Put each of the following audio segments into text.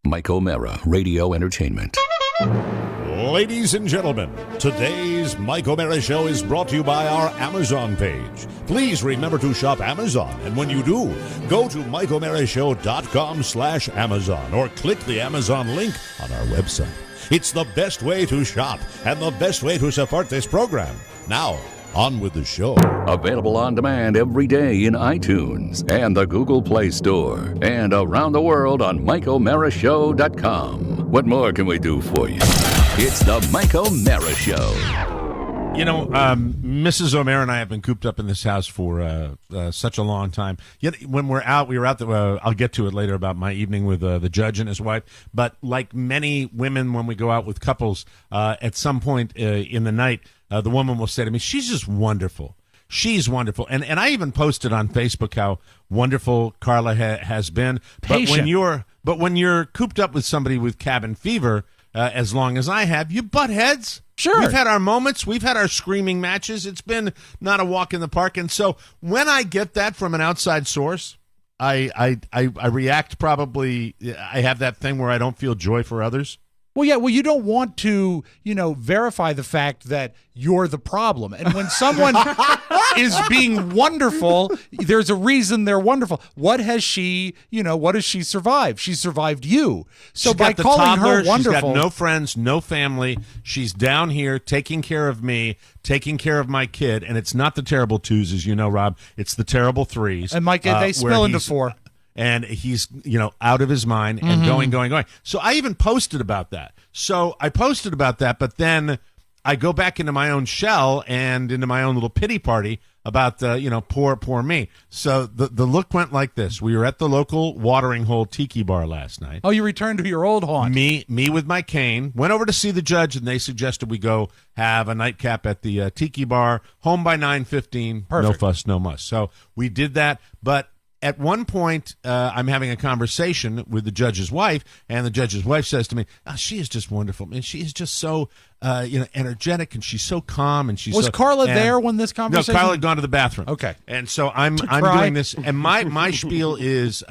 Mike O'Mara, Radio Entertainment. Ladies and gentlemen, today's Mike O'Mara Show is brought to you by our Amazon page. Please remember to shop Amazon, and when you do, go to MikeO'MaraShow.com/Amazon or click the Amazon link on our website. It's the best way to shop and the best way to support this program. Now, on with the show. Available on demand every day in iTunes and the Google Play Store and around the world on MikeO'MaraShow.com. What more can we do for you? It's the Mike O'Mara Show. You know, Mrs. O'Mara and I have been cooped up in this house for such a long time. Yet when we were out, I'll get to it later about my evening with the judge and his wife. But like many women, when we go out with couples, at some point in the night, the woman will say to me, "She's just wonderful. She's wonderful." And I even posted on Facebook how wonderful Carla has been. Patient. But when you're cooped up with somebody with cabin fever, as long as I have, you butt heads. Sure. We've had our moments. We've had our screaming matches. It's been not a walk in the park. And so when I get that from an outside source, I react probably. I have that thing where I don't feel joy for others. Well, yeah. Well, you don't want to, verify the fact that you're the problem. And when someone is being wonderful, there's a reason they're wonderful. What has she survived? She survived you. So She's by got the calling toddler, her wonderful, she's got no friends, no family. She's down here taking care of me, taking care of my kid, and it's not the terrible twos, as you know, Rob. It's the terrible threes. and Mike, they spill into four. And he's, out of his mind and going. So I even posted about that. But then I go back into my own shell and into my own little pity party about, poor me. So the look went like this. We were at the local watering hole tiki bar last night. Oh, you returned to your old haunt. Me with my cane. Went over to see the judge, and they suggested we go have a nightcap at the tiki bar. Home by 9:15. Perfect. No fuss, no muss. So we did that, but at one point, I'm having a conversation with the judge's wife, and the judge's wife says to me, "She is just wonderful, man. She is just so, energetic, and she's so calm, and she's Was so." Carla there when this conversation? No, Carla had gone to the bathroom. Okay, and so I'm doing this, and my spiel is,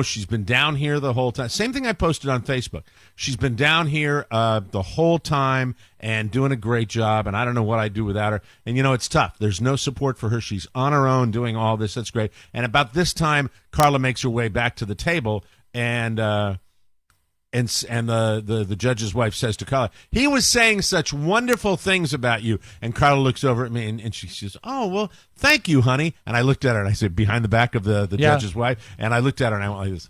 she's been down here the whole time. Same thing I posted on Facebook. She's been down here the whole time and doing a great job, and I don't know what I'd do without her. And, it's tough. There's no support for her. She's on her own doing all this. That's great. And about this time, Carla makes her way back to the table, and the judge's wife says to Carla, "He was saying such wonderful things about you." And Carla looks over at me, and she says, "Oh, well, thank you, honey." And I looked at her, and I said, behind the back of the judge's wife, and I looked at her, and I went like this.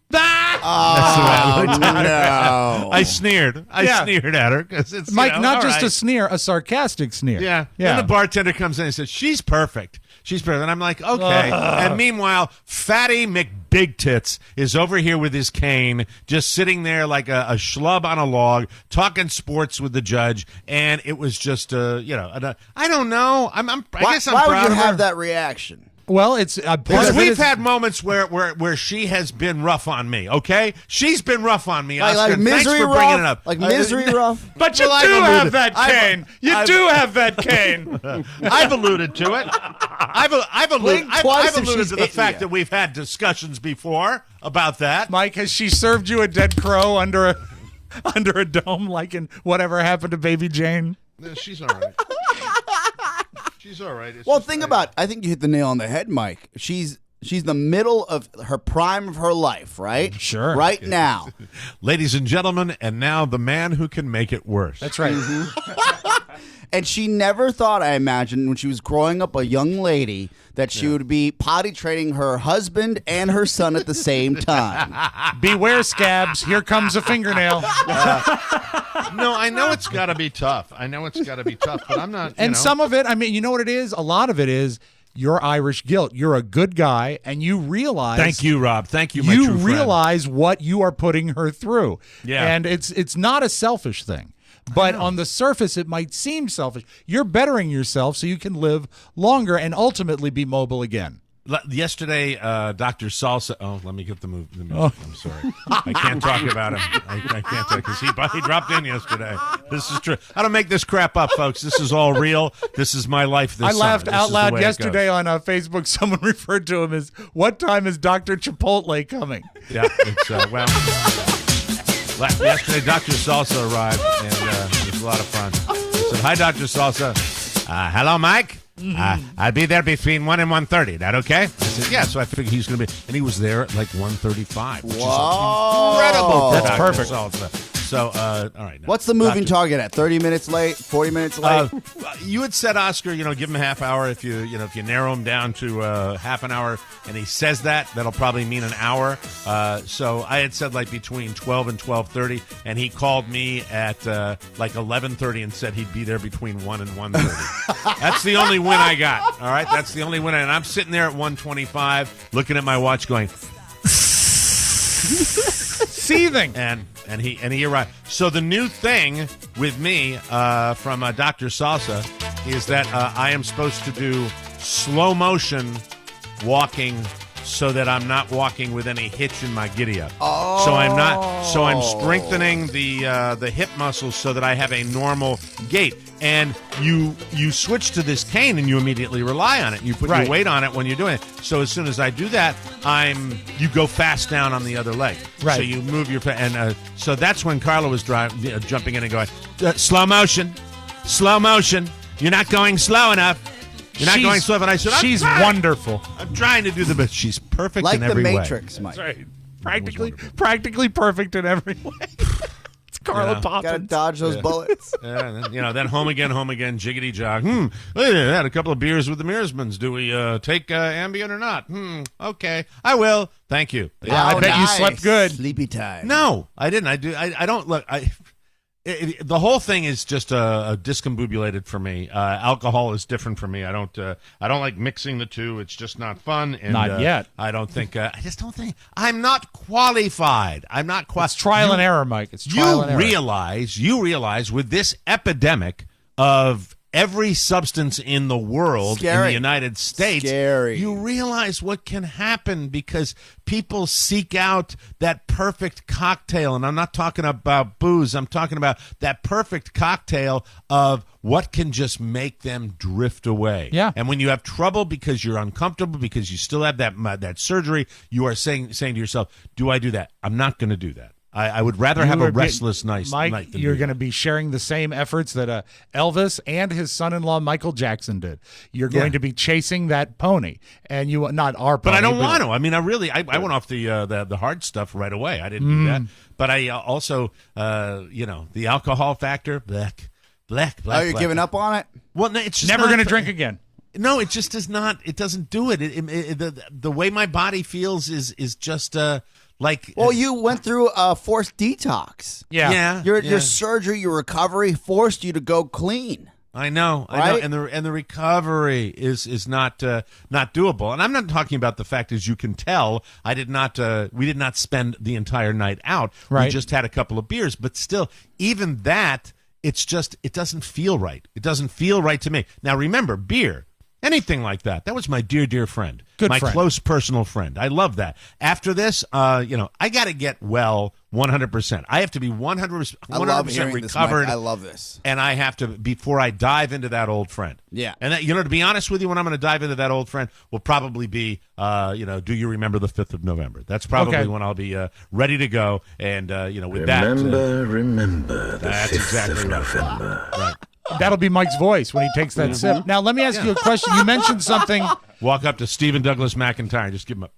That's the way I looked at her. no. I sneered. I sneered at her because it's Mike, not just right. a sneer, a sarcastic sneer. Yeah. Then the bartender comes in and says, "She's perfect. She's perfect." And I'm like, okay. And meanwhile, Fatty McBigtits is over here with his cane, just sitting there like a schlub on a log, talking sports with the judge. And it was just, I don't know. I guess I'm proud of her. Why would you have that reaction? Well, it's because we've had moments where she has been rough on me. Okay, she's been rough on me. Oscar. Like misery Thanks for rough, bringing it up. like misery rough. But you do have that cane. You do have that cane. I've alluded to it. I've alluded to the fact that we've had discussions before about that. Mike, has she served you a dead crow under a dome, like in Whatever Happened to Baby Jane? She's all right. She's all right. Well, I think you hit the nail on the head, Mike. She's the middle of her prime of her life, right? Sure. Right now. Ladies and gentlemen, and now the man who can make it worse. That's right. And she never thought, I imagine, when she was growing up a young lady, that she would be potty training her husband and her son at the same time. Beware, scabs. Here comes a fingernail. No, I know it's got to be tough. But I'm not. And some of it, you know what it is? A lot of it is your Irish guilt. You're a good guy, and you realize. Thank you, Rob. Thank you, my true friend. You realize what you are putting her through. Yeah. And it's not a selfish thing. But on the surface, it might seem selfish. You're bettering yourself so you can live longer and ultimately be mobile again. Yesterday, Dr. Salsa. Oh, let me get the move. I'm sorry, I can't talk about him. I can't talk because he dropped in yesterday. This is true. I don't make this crap up, folks. This is all real. This is my life. I laughed out loud yesterday on Facebook. Someone referred to him as, "What time is Dr. Chipotle coming?" Yeah, it's well. Yesterday, Dr. Salsa arrived, and it was a lot of fun. I said, "Hi, Dr. Salsa. Hello, Mike. I'll be there between 1 and 1:30. That okay?" I said, "Yeah." So I figured he's going to be, and he was there at like 1:35. Which Whoa. is incredible. That's Dr. perfect. Salsa. So, all right. Now, What's the moving Dr. target at? 30 minutes late? 40 minutes late? You had said, Oscar, give him a half hour. If you narrow him down to half an hour, and he says that'll probably mean an hour. So I had said like between 12 and 12:30, and he called me at like 11:30 and said he'd be there between 1 and 1:30. That's the only win I got. All right, that's the only win. And I'm sitting there at 1:25, looking at my watch, going Seething. And he arrived. So the new thing with me from Dr. Salsa is that I am supposed to do slow motion walking so that I'm not walking with any hitch in my giddy up. So I'm strengthening the hip muscles so that I have a normal gait. And you switch to this cane and you immediately rely on it. You put your weight on it when you're doing it. So as soon as I do that, you go fast down on the other leg. Right. So you move your and so that's when Carla was jumping in and going, slow motion. You're not going slow enough. You're not going slow enough. And I said, she's wonderful. I'm trying to do the best. She's perfect Like in every the way. Matrix, Mike. That's right. Practically perfect in every way. It's Carla Gotta Poppins. dodge those bullets. Yeah, then home again, jiggity jog. I had a couple of beers with the Mearsmans. Do we take Ambien or not? Okay, I will. Thank you. Yeah, I bet you slept good. Sleepy time. No, I didn't. I don't look. The whole thing is just discombobulated for me. Alcohol is different for me. I don't like mixing the two. It's just not fun. And, Not yet. I don't think. I just don't think. I'm not qualified. I'm not qualified. It's trial and error, Mike. It's trial and error. You realize with this epidemic of every substance in the world in the United States, you realize what can happen because people seek out that perfect cocktail. And I'm not talking about booze. I'm talking about that perfect cocktail of what can just make them drift away. Yeah. And when you have trouble because you're uncomfortable, because you still have that surgery, you are saying to yourself, do I do that? I'm not going to do that. I would rather have a restless night. Mike, you're going to be sharing the same efforts that Elvis and his son-in-law Michael Jackson did. You're going to be chasing that pony, and not our pony. But I don't want to. I mean, I went off the hard stuff right away. I didn't do that. But I also, the alcohol factor, black. Oh, you're giving up on it? Well, no, it's just never going to drink again. No, it just does not. It doesn't do it. The way my body feels is just Well, you went through a forced detox. Yeah. Your surgery, your recovery forced you to go clean. I know, Right? and the recovery is not doable. And I'm not talking about the fact, as you can tell, we did not spend the entire night out. Right. We just had a couple of beers, but still, even that, it doesn't feel right. It doesn't feel right to me. Now, remember, beer. Anything like that. That was my dear friend. My close personal friend. I love that. After this, I got to get well 100%. I have to be 100% recovered. This, Mike. I love this. And I have to, before I dive into that old friend. Yeah. And that, to be honest with you, when I'm going to dive into that old friend will probably be, do you remember the 5th of November? That's probably when I'll be ready to go. And, with Remember the that's 5th exactly of right. November. Right. That'll be Mike's voice when he takes that sip. Now, let me ask you a question. You mentioned something. Walk up to Stephen Douglas McIntyre and just give him a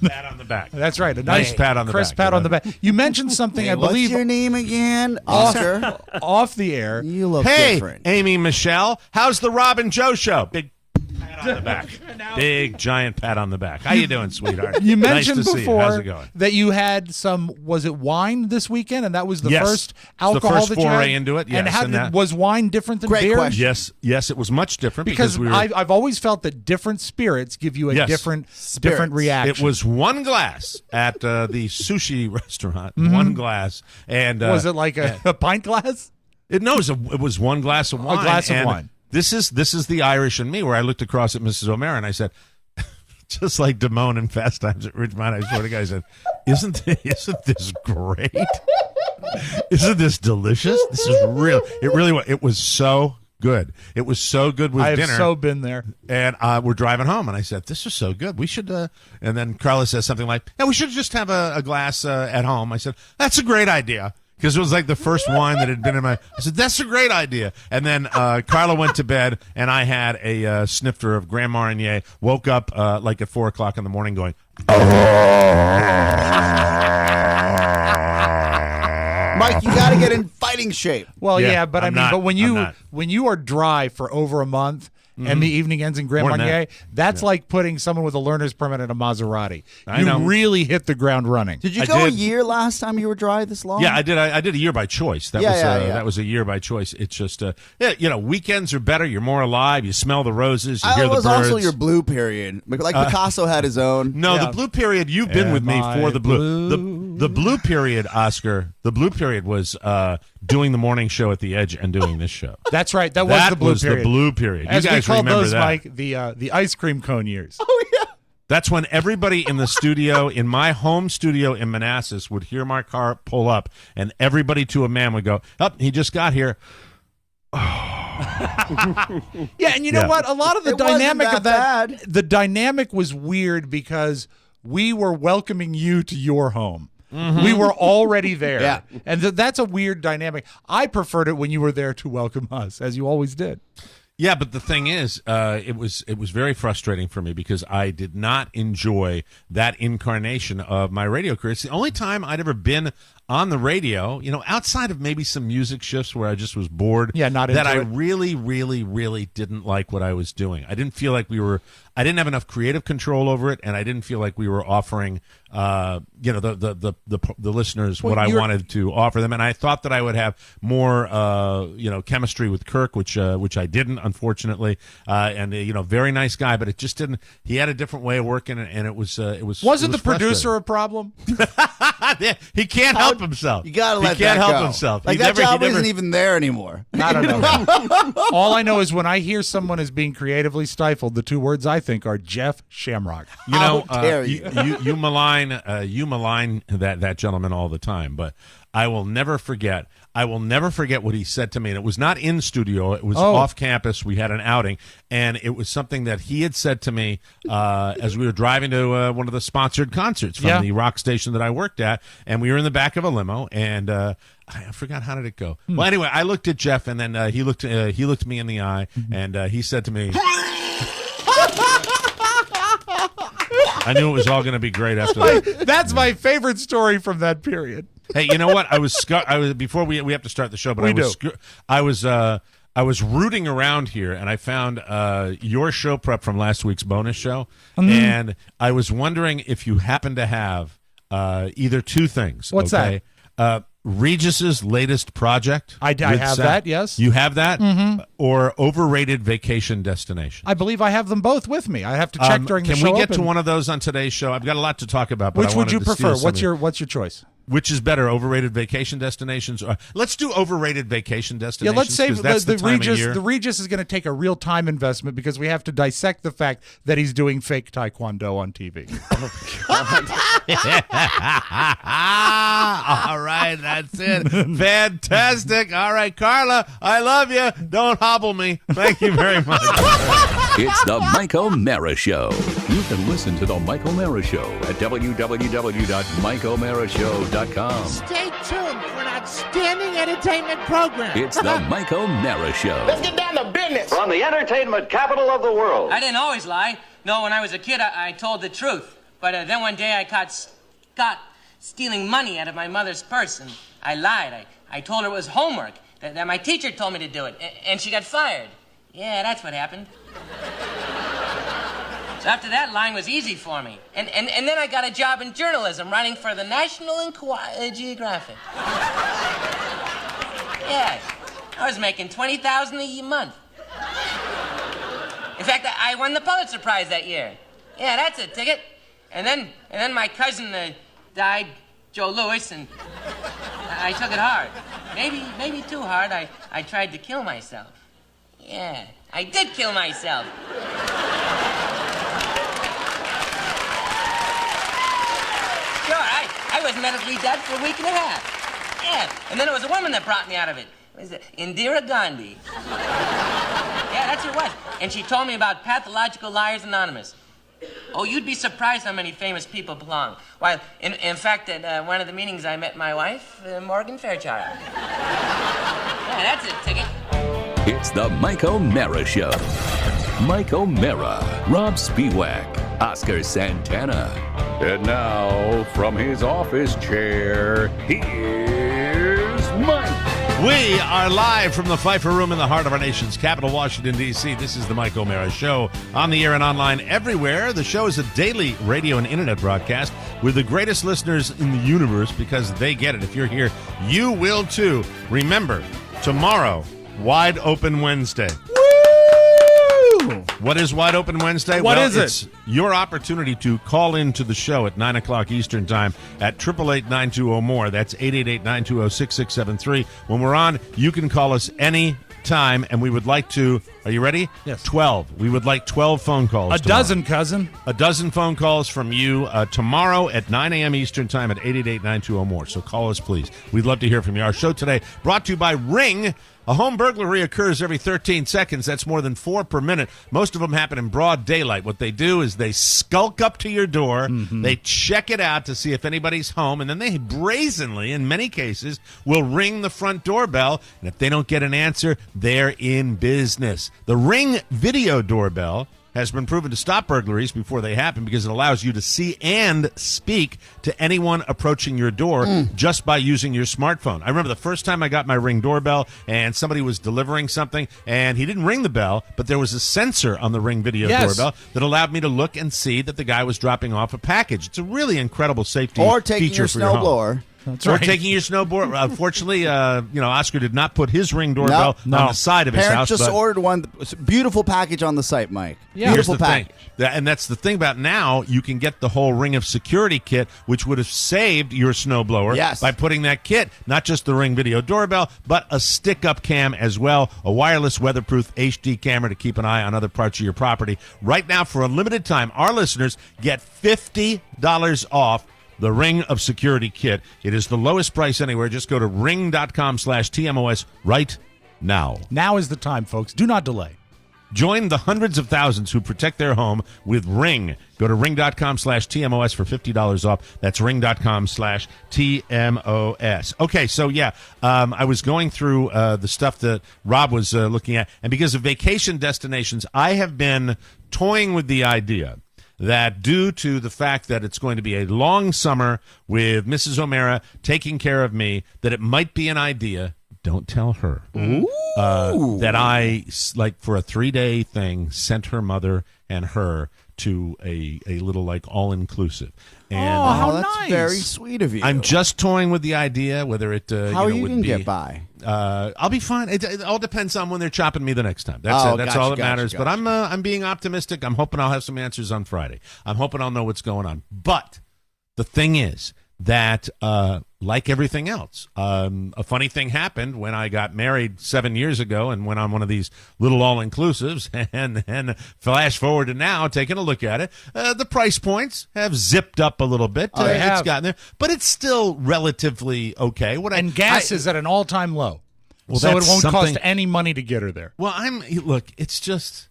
pat on the back. That's right. A Nice pat on the crisp back. pat on the back. You mentioned something, I believe, What's your name again? Oscar. off the air. You look Hey, different. Amy Michelle, how's the Rob and Joe show? Big pat on the back. Big giant pat on the back. How you doing, sweetheart? You mentioned nice to see you. How's it before going? that you had some, was it wine this weekend? And that was the Yes. first It's the alcohol first that you had? foray into it, And yes, how and that- was wine different than Great beer? question. Yes, it was much different Because we were. I've always felt that different spirits give you a Yes. different Spirits. reaction. It was one glass at the sushi restaurant. One glass, and Was it like a pint glass? It was one glass of wine. glass of and wine. This is the Irish in me, where I looked across at Mrs. O'Mara and I said, just like Damone in Fast Times at Ridgemont. I swear to God, I said, isn't this great? Isn't this delicious? This is real. It really was. It was so good. It was so good with dinner. I have so been there. And we're driving home, and I said, this is so good. We should, and then Carla says something like, yeah, we should just have a glass at home. I said, that's a great idea. Because it was like the first wine that had been in my... I said, that's a great idea. And then Carla went to bed, and I had a snifter of Grand Marnier, woke up like at 4 o'clock in the morning going... Mike, you got to get in fighting shape. Well, Yeah, yeah, but I'm I mean, not- but when I'm you are dry for over a month and the evening ends in Grand More than Marnier, that. that's like putting someone with a learner's permit in a Maserati. I You know. really hit the ground running. Did you I go a did. year last time you were dry this long? Yeah, I did. I did a year by choice. That Yeah, was yeah. that was a year by choice. It's just weekends are better. You're more alive. You smell the roses. You hear It the was birds. also your blue period. Like Picasso had his own. No, Yeah. the blue period. You've been with me Am for I the blue. The blue period, Oscar. The blue period was doing the morning show at the Edge and doing this show. That's right. That was the blue period. the blue period. As you guys we called remember those, that? Mike, the ice cream cone years. Oh, yeah. That's when everybody in the studio, in my home studio in Manassas, would hear my car pull up, and everybody to a man would go, "Oh, he just got here." Yeah, and you know Yeah. what? A lot of the It wasn't dynamic that of that, bad. the dynamic was weird because we were welcoming you to your home. We were already there. Yeah. And that's a weird dynamic. I preferred it when you were there to welcome us, as you always did. Yeah, but the thing is, it was very frustrating for me because I did not enjoy that incarnation of my radio career. It's the only time I'd ever been on the radio, outside of maybe some music shifts where I just was bored. Yeah, not that into I it. really, really, really didn't like what I was doing. I didn't feel like I didn't have enough creative control over it, and I didn't feel like we were offering, the listeners Well, what I you're- wanted to offer them. And I thought that I would have more, chemistry with Kirk, which I didn't, unfortunately. And very nice guy, but it just didn't. He had a different way of working, and it was. Wasn't the producer a problem? Yeah, he can't help himself. You got to let He can't that help go. himself. Like He that never- he job never- isn't even there anymore. I don't know. All I know is when I hear someone is being creatively stifled, the two words I think are Jeff Shamrock. How dare you. you malign that gentleman all the time, but I will never forget. I will never forget what he said to me, and it was not in studio. It was off campus. We had an outing, and it was something that he had said to me as we were driving to one of the sponsored concerts from the rock station that I worked at, and we were in the back of a limo, and I forgot how did it go. Well, anyway, I looked at Jeff, and then he looked me in the eye, and he said to me. I knew it was all going to be great after that. That's my favorite story from that period. Hey, you know what? I was before we have to start the show, but I was rooting around here, and I found your show prep from last week's bonus show, and I was wondering if you happen to have either two things. What's that? Regis's latest project. I have that, yes. You have that? Mm-hmm. Or overrated vacation destination? I believe I have them both with me. I have to check during the show. Can we get to open. one of those on today's show? I've got a lot to talk about. But Which I would wanted you to steal prefer? some of it. What's your choice? Which is better, overrated vacation destinations? Let's do overrated vacation Yeah, destinations. let's say 'cause that's the time of Regis. year. The Regis is going to take a real time investment because we have to dissect the fact that he's doing fake taekwondo on TV. All right, that's it. Fantastic. All right, Carla, I love you. Don't hobble me. Thank you very much. It's the Mike O'Mara Show. You can listen to the Mike O'Mara Show at www.mikeomarashow.com. Stay tuned for an outstanding entertainment program. It's the Mike O'Mara Show. Let's get down to business. From the entertainment capital of the world. I didn't always lie. No, when I was a kid, I told the truth. But then one day I caught Scott stealing money out of my mother's purse, and I lied. I told her it was homework, that my teacher told me to do it, and she got fired. Yeah, that's what happened. So after that, lying was easy for me. And then I got a job in journalism, writing for the National Geographic. Yes, I was making $20,000 a month. In fact, I won the Pulitzer Prize that year. Yeah, that's a ticket. And then my cousin died, Joe Louis, and I took it hard. Maybe too hard. I tried to kill myself. Yeah, I did kill myself. was medically dead for a week and a half. Yeah, and then it was a woman that brought me out of it. Was it Indira Gandhi? Yeah, that's who it was. And she told me about Pathological Liars Anonymous. Oh, you'd be surprised how many famous people belong. Why, in fact, at one of the meetings I met my wife, Morgan Fairchild. Yeah, that's it, Ticket. It's the Mike O'Mara Show. Mike O'Mara, Rob Spiewak, Oscar Santana. And now, from his office chair, here's Mike. We are live from the Pfeiffer Room in the heart of our nation's capital, Washington, D.C. This is the Mike O'Mara Show, on the air and online everywhere. The show is a daily radio and internet broadcast with the greatest listeners in the universe because they get it. If you're here, you will too. Remember, tomorrow, Wide Open Wednesday. What is Wide Open Wednesday? What is it? It's your opportunity to call into the show at 9 o'clock Eastern Time at 888-920-MORE. That's 888-920-6673. When we're on, you can call us any time, and we would like to, are you ready? Yes. 12. We would like 12 phone calls. A dozen, cousin. A dozen phone calls from you tomorrow at 9 a.m. Eastern Time at 888-920-MORE. So call us, please. We'd love to hear from you. Our show today brought to you by Ring. A home burglary occurs every 13 seconds. That's more than 4 per minute. Most of them happen in broad daylight. What they do is they skulk up to your door, they check it out to see if anybody's home, and then they brazenly, in many cases, will ring the front doorbell. And if they don't get an answer, they're in business. The Ring video doorbell has been proven to stop burglaries before they happen because it allows you to see and speak to anyone approaching your door just by using your smartphone. I remember the first time I got my Ring doorbell and somebody was delivering something and he didn't ring the bell, but there was a sensor on the Ring video doorbell that allowed me to look and see that the guy was dropping off a package. It's a really incredible safety Or taking feature your for your home. snowblower. That's Or right. taking your snowboard. Unfortunately, Oscar did not put his Ring doorbell on the side of his Parents house. just but ordered one. Beautiful package on the site, Mike. Yeah. Here's Beautiful the package. thing. And that's the thing about now, you can get the whole Ring of Security kit, which would have saved your snowblower by putting that kit, not just the Ring video doorbell, but a stick-up cam as well, a wireless weatherproof HD camera to keep an eye on other parts of your property. Right now, for a limited time, our listeners get $50 off the Ring of Security kit. It is the lowest price anywhere. Just go to ring.com/TMOS right now. Now is the time, folks. Do not delay. Join the hundreds of thousands who protect their home with Ring. Go to ring.com/TMOS for $50 off. That's ring.com/TMOS. Okay, so I was going through the stuff that Rob was looking at, and because of vacation destinations, I have been toying with the idea that due to the fact that it's going to be a long summer with Mrs. O'Mara taking care of me, that it might be an idea, don't tell her, that I, like for a 3-day thing, sent her mother and her to a little like all-inclusive. And how that's nice. very sweet of you. I'm just toying with the idea whether it How are you would going to be, get by? I'll be fine. It all depends on when they're chopping me the next time. That's Oh, it. That's gotcha, all that gotcha, matters. But I'm being optimistic. I'm hoping I'll have some answers on Friday. I'm hoping I'll know what's going on. But the thing is that, like everything else, a funny thing happened when I got married 7 years ago and went on one of these little all-inclusives, and flash forward to now, taking a look at it, the price points have zipped up a little bit. They It's have. gotten there, but it's still relatively okay. And gas is at an all-time low. Well, so it that's won't cost something- any money to get her there. Well, it's just,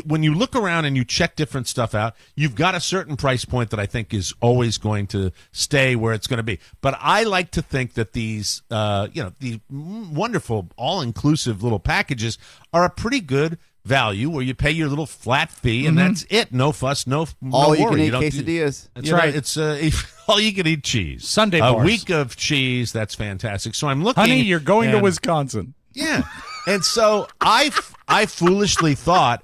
when you look around and you check different stuff out, you've got a certain price point that I think is always going to stay where it's going to be. But I like to think that these, these wonderful all-inclusive little packages are a pretty good value where you pay your little flat fee and that's it. No fuss, no All you worry. can eat don't do- quesadillas. That's right. It's all you can eat cheese. Sunday a bars. week of cheese. That's fantastic. So I'm looking. Honey, you're going to and- Wisconsin. Yeah. And so I foolishly thought,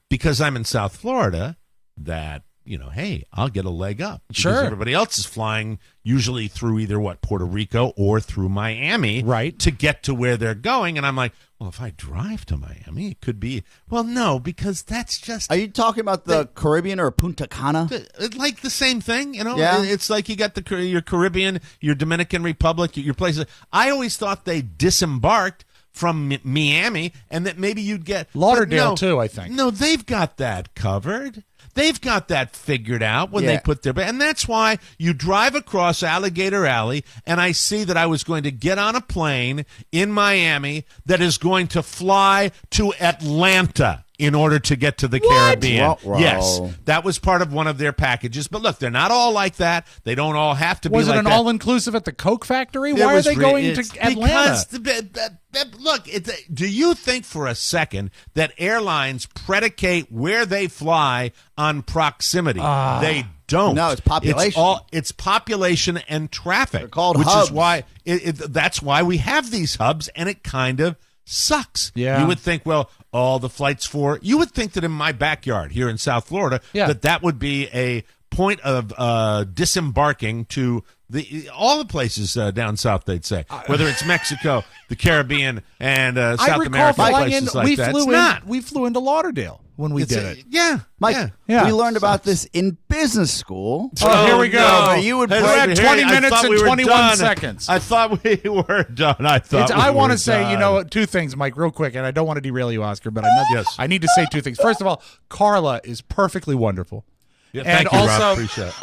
because I'm in South Florida, that, hey, I'll get a leg up. Because Sure. everybody else is flying usually through either Puerto Rico or through Miami, Right. to get to where they're going. And I'm like, well, if I drive to Miami, it could be. Well, no, because that's just Are you talking about the Caribbean or Punta Cana? like the same thing, Yeah. It's like you got your Caribbean, your Dominican Republic, your places. I always thought they disembarked from Miami and that maybe you'd get Lauderdale, but no, too, I think. No, they've got that covered. They've got that figured out when they put their... And that's why you drive across Alligator Alley, and I see that I was going to get on a plane in Miami that is going to fly to Atlanta in order to get to the Caribbean. Ruh-roh. Yes, that was part of one of their packages. But look, they're not all like that. They don't all have to be like that. Was it an all-inclusive at the Coke factory? Why are they going to Atlanta? Look, do you think for a second that airlines predicate where they fly on proximity? They don't. No, it's population. It's population and traffic. They're called which hubs. is why that's why we have these hubs, and it kind of sucks. Yeah. You would think, well, all the flights you would think that in my backyard here in South Florida, that would be a point of disembarking to all the places down south, they'd say, whether it's Mexico, the Caribbean, and South America, places like that. We flew into Lauderdale when we did it. Yeah. Mike, we learned about this in business school. Oh, here we go. No, you would We're break at 20 minutes and 21 seconds. I thought we were done. I want to say, two things, Mike, real quick, and I don't want to derail you, Oscar, but I need to say two things. First of all, Carla is perfectly wonderful. Yeah, and thank you, also, Rob. Appreciate it.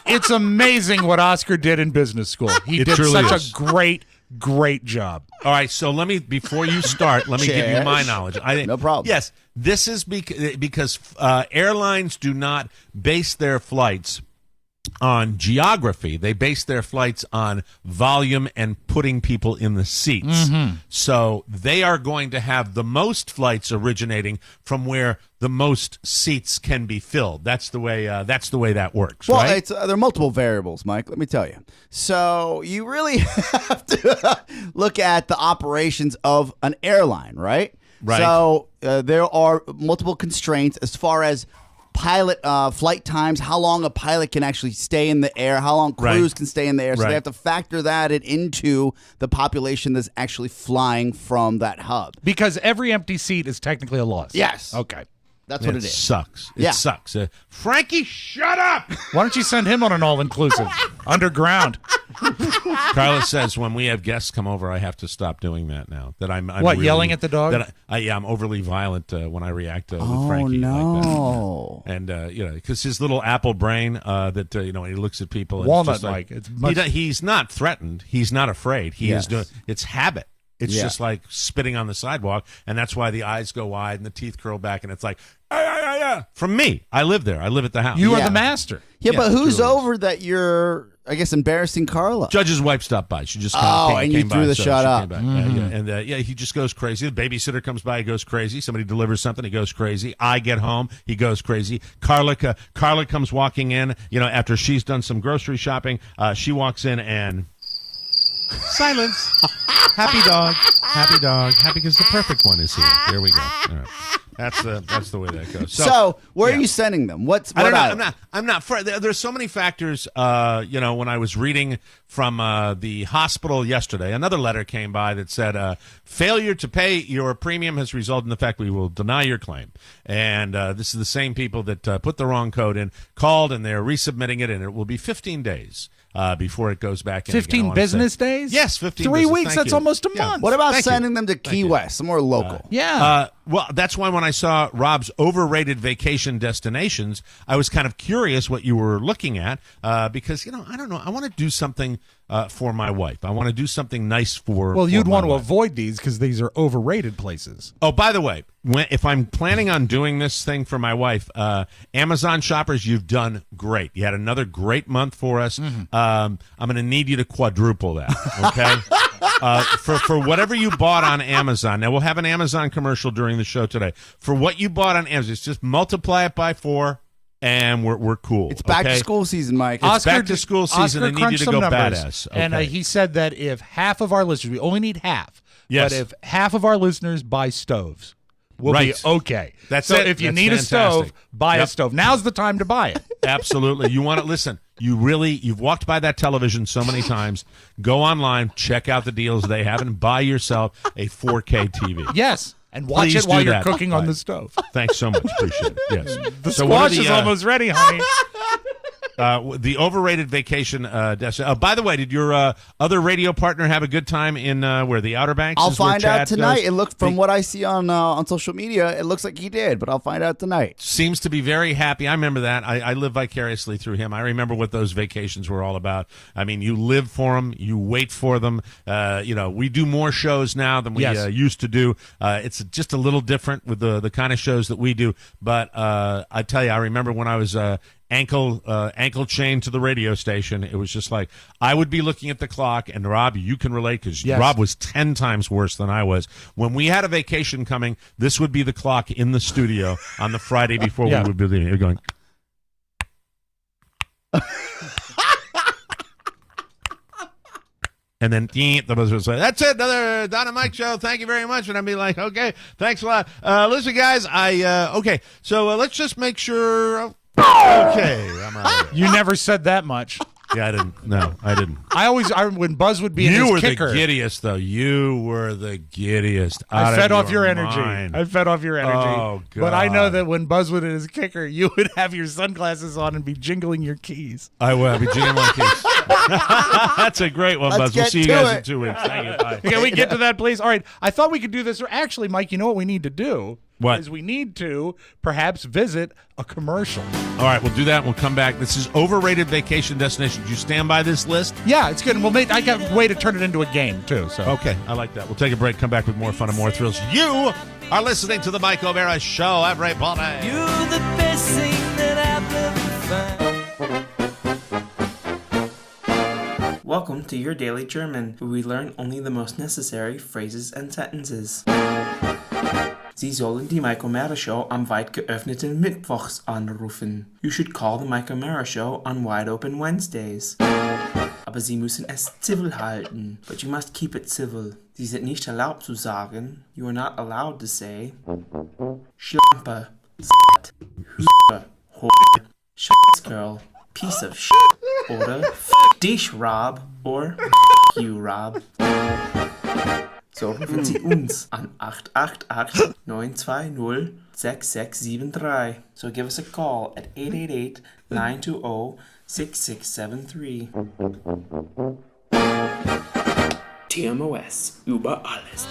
It's amazing what Oscar did in business school. He did such a great job. All right, so before you start, let me give you my knowledge. No problem. Yes, this is because airlines do not base their flights on geography. They base their flights on volume and putting people in the seats. So they are going to have the most flights originating from where the most seats can be filled. That's the way that works. Well, right? there are multiple variables, Mike. Let me tell you. So you really have to look at the operations of an airline, right? Right. So there are multiple constraints as far as pilot flight times, how long a pilot can actually stay in the air, how long crews can stay in the air. So they have to factor that into the population that's actually flying from that hub. Because every empty seat is technically a loss. Yes. Okay. That's what it It is. sucks. It sucks. Frankie, shut up! Why don't you send him on an all-inclusive? Underground. Carla says when we have guests come over, I have to stop doing that now. That I'm really, yelling at the dog? That I'm overly violent when I react with Frankie like that. And because his little apple brain, when he looks at people, and Walnut it's just like he's not threatened. He's not afraid. He is doing. It's habit. It's just like spitting on the sidewalk, and that's why the eyes go wide and the teeth curl back, and it's like, from me. I live there. I live at the house. You are the master. Yeah, but who's truly over that you're, I guess, embarrassing Carla? Judge's wife stopped by. She just and you came threw by, the so shot she up. came back. And he just goes crazy. The babysitter comes by, he goes crazy. Somebody delivers something, he goes crazy. I get home, he goes crazy. Carla comes walking in, after she's done some grocery shopping. She walks in and silence. Happy dog. Happy because the perfect one is here. Here we go. All right. That's the way that goes. So where are you sending them? I don't know. I'm not. There's so many factors. When I was reading from the hospital yesterday, another letter came by that said, failure to pay your premium has resulted in the fact we will deny your claim. And this is the same people that put the wrong code in, called, and they're resubmitting it, and it will be 15 days. Before it goes back in. 15 business days? Yes, 15 3 business. weeks, that's almost a month. What about sending them to Key West, somewhere local? Well, that's why when I saw Rob's overrated vacation destinations, I was kind of curious what you were looking at because, I don't know. I want to do something for my wife. I want to do something nice for Well, you'd for want to my wife. avoid these because these are overrated places. Oh, by the way, if I'm planning on doing this thing for my wife, Amazon shoppers, you've done great. You had another great month for us. I'm going to need you to quadruple that, okay? For whatever you bought on Amazon. Now, we'll have an Amazon commercial during the show today. For what you bought on Amazon, just multiply it by 4. And we're cool. It's back to school season, Mike. It's back to school season. Oscar They need you to go numbers, badass. Okay. And he said that if half of our listeners, we only need half, Yes. but if half of our listeners buy stoves, we'll be okay. That's so it. if you That's need fantastic. a stove, buy a stove. Now's the time to buy it. Absolutely. You want to listen. You've walked by that television so many times. Go online, check out the deals they have, and buy yourself a 4K TV. Yes. And watch Please it while do you're that. cooking on Right. the stove. Thanks so much. Appreciate it. Yes. The So what are squash is the, almost ready, honey. The overrated vacation destination. By the way, did your other radio partner have a good time in where the Outer Banks? I'll is where find out Chad tonight. goes? It looks from what I see on social media, it looks like he did, but I'll find out tonight. Seems to be very happy. I remember that. I live vicariously through him. I remember what those vacations were all about. I mean, you live for them, you wait for them. We do more shows now than we used to do. It's just a little different with the kind of shows that we do. But I tell you, I remember when I was ankle chained to the radio station. It was just like I would be looking at the clock, and Rob, you can relate because Rob was 10 times worse than I was. When we had a vacation coming, this would be the clock in the studio on the Friday before we would be leaving. You're going. And then the buzzer would say, "That's it, another Don and Mike show. Thank you very much." And I'd be like, "Okay, thanks a lot. Listen, guys, okay. So let's just make sure. Okay, I'm out of here." You never said that much. Yeah, I didn't. No, I didn't. When Buzz would be in his You were kicker, the giddiest, though. You were the giddiest. I fed off your mind. energy. I fed off your energy. Oh, God. But I know that when Buzz would in his kicker, you would have your sunglasses on and be jingling your keys. I will. I'll be jingling my keys. That's a great one, Buzz. We'll see you guys in 2 weeks. Thank you. Bye. Can we get to that, please? All right. I thought we could do this. Or actually, Mike, you know what we need to do? What? Is we need to perhaps visit a commercial. All right, we'll do that. We'll come back. This is overrated vacation destinations. You stand by this list? Yeah, it's good. And I got a way to turn it into a game, too. So Okay, I like that. We'll take a break, come back with more fun and more thrills. You are listening to the Mike O'Mara Show. I'm Ray Paul. You're the best thing that I've ever found. Welcome to Your Daily German, where we learn only the most necessary phrases and sentences. Sie sollen die Mike O'Mara Show am weit geöffneten Mittwochs anrufen. You should call the Mike O'Mara Show on wide open Wednesdays. Aber Sie müssen es civil halten. But you must keep it civil. Sie sind nicht erlaubt zu sagen. You are not allowed to say Schlampe, Slut, Hübe, Hole, Scheißgirl, piece of shit, oder F dich, Rob, or F you, Rob. So rufen Sie uns an 888-920-6673. So give us a call at 888-920-6673. Tmos, über alles.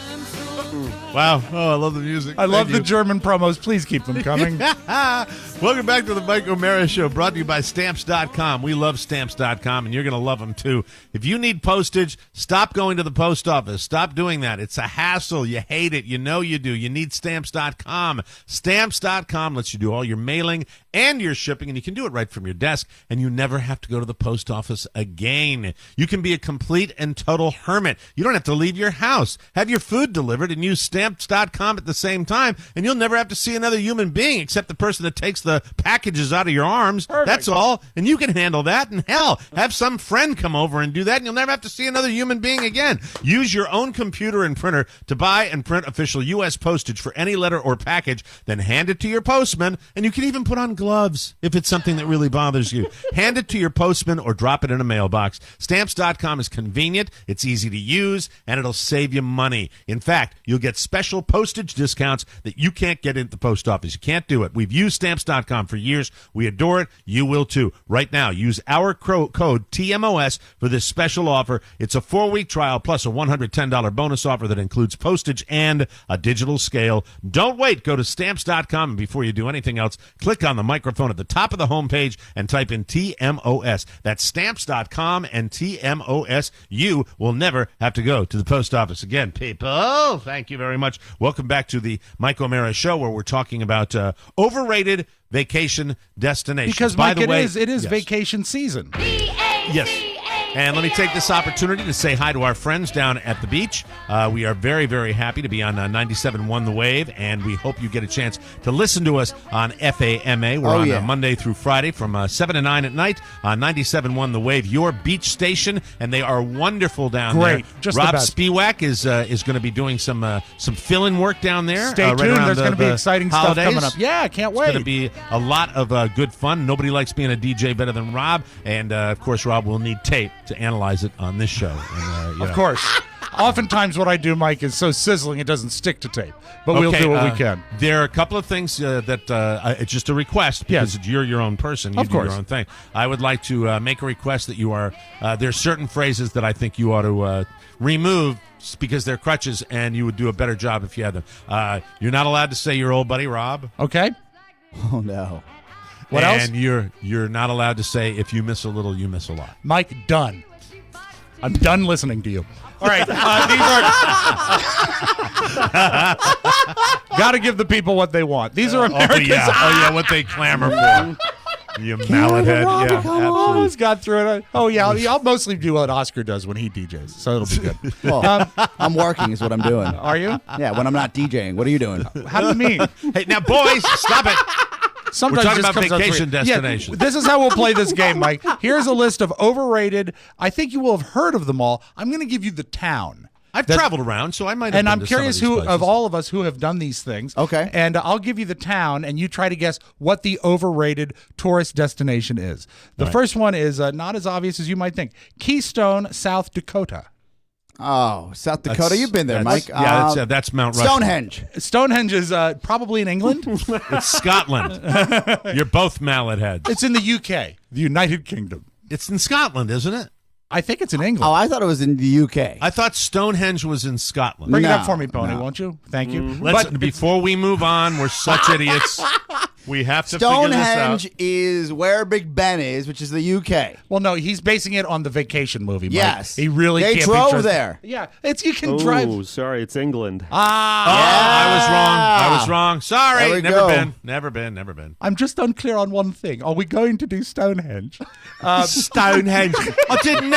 Wow. Oh, I love the music. I love the German promos. Please keep them coming. Welcome back to the Mike O'Mara Show, brought to you by Stamps.com. We love Stamps.com, and you're going to love them, too. If you need postage, stop going to the post office. Stop doing that. It's a hassle. You hate it. You know you do. You need Stamps.com. Stamps.com lets you do all your mailing and your shipping, and you can do it right from your desk, and you never have to go to the post office again. You can be a complete and total hermit. You don't have to leave your house. Have your food delivered and use Stamps.com at the same time, and you'll never have to see another human being except the person that takes the packages out of your arms. Perfect. That's all, and you can handle that. And hell, have some friend come over and do that, and you'll never have to see another human being again. Use your own computer and printer to buy and print official U.S. postage for any letter or package, then hand it to your postman, and you can even put on gloves if it's something that really bothers you. Hand it to your postman or drop it in a mailbox. Stamps.com is convenient, it's easy to use, and it'll save you money. In fact, you'll get special postage discounts that you can't get at the post office. You can't do it. We've used Stamps.com for years. We adore it. You will too. Right now, use our code TMOS for this special offer. It's a 4-week trial plus a $110 bonus offer that includes postage and a digital scale. Don't wait. Go to Stamps.com, and before you do anything else, click on the microphone at the top of the homepage and type in TMOS. That's Stamps.com and TMOS. You will never have to go to the post office again. People, thank you very much. Welcome back to the Mike O'Mara Show, where we're talking about overrated vacation destinations. Because, By Mike, the way, it is yes. vacation season. Yes. And let me take this opportunity to say hi to our friends down at the beach. We are very, very happy to be on 97.1 The Wave, and we hope you get a chance to listen to us on FAMA. We're on Monday through Friday from 7 to 9 at night on 97.1 The Wave, your beach station, and they are wonderful down there. Great. Just Rob the best. Spiewak is going to be doing some fill-in work down there. Stay tuned. Right There's going to be exciting holidays. stuff coming up. Yeah, I can't wait. It's going to be a lot of good fun. Nobody likes being a DJ better than Rob, and of course, Rob will need tape to analyze it on this show. And, Of course. Oftentimes what I do, Mike, is so sizzling it doesn't stick to tape. But we'll do what we can. There are a couple of things that it's just a request because you're your own person. You Of do course. your own thing. I would like to make a request that you are there's certain phrases that I think you ought to remove because they're crutches, and you would do a better job if you had them. You're not allowed to say your old buddy Rob. Okay. Oh, no. What else? And you're not allowed to say if you miss a little, you miss a lot. Mike, done. I'm done listening to you. All right. These are... Got to give the people what they want. These are America's... what they clamor for. You mallet head. Yeah, absolutely. Almost got through it. Oh, yeah. I'll mostly do what Oscar does when he DJs, so it'll be good. Well, I'm working is what I'm doing. Are you? Yeah, when I'm not DJing. What are you doing? How do you mean? Hey, now, boys, stop it. Sometimes We're talking just about comes out vacation weird. destinations. Yeah, this is how we'll play this game, Mike. Here's a list of overrated. I think you will have heard of them all. I'm going to give you the town. I've traveled around, so I might have And been I'm to some curious of these who places. of all of us who have done these things. Okay. And I'll give you the town, and you try to guess what the overrated tourist destination is. The first one is not as obvious as you might think. Keystone, South Dakota. Oh, South Dakota. You've been there, Mike. Yeah, that's Mount Rushmore. Stonehenge. Stonehenge is probably in England. It's Scotland. You're both mallet heads. It's in the UK, the United Kingdom. It's in Scotland, isn't it? I think it's in England. Oh, I thought it was in the UK. I thought Stonehenge was in Scotland. Bring it No, up for me, Pony, no. won't you? Thank you. Before we move on, we're such idiots. We have to figure this out. Stonehenge is where Big Ben is, which is the UK. Well, no, he's basing it on the Vacation movie. Mike. Yes. He really They can't drove be trusted. there. Yeah, you can drive. Oh, sorry, it's England. I was wrong. Sorry. There we Never go. been. Never been. I'm just unclear on one thing. Are we going to do Stonehenge? Stonehenge. I didn't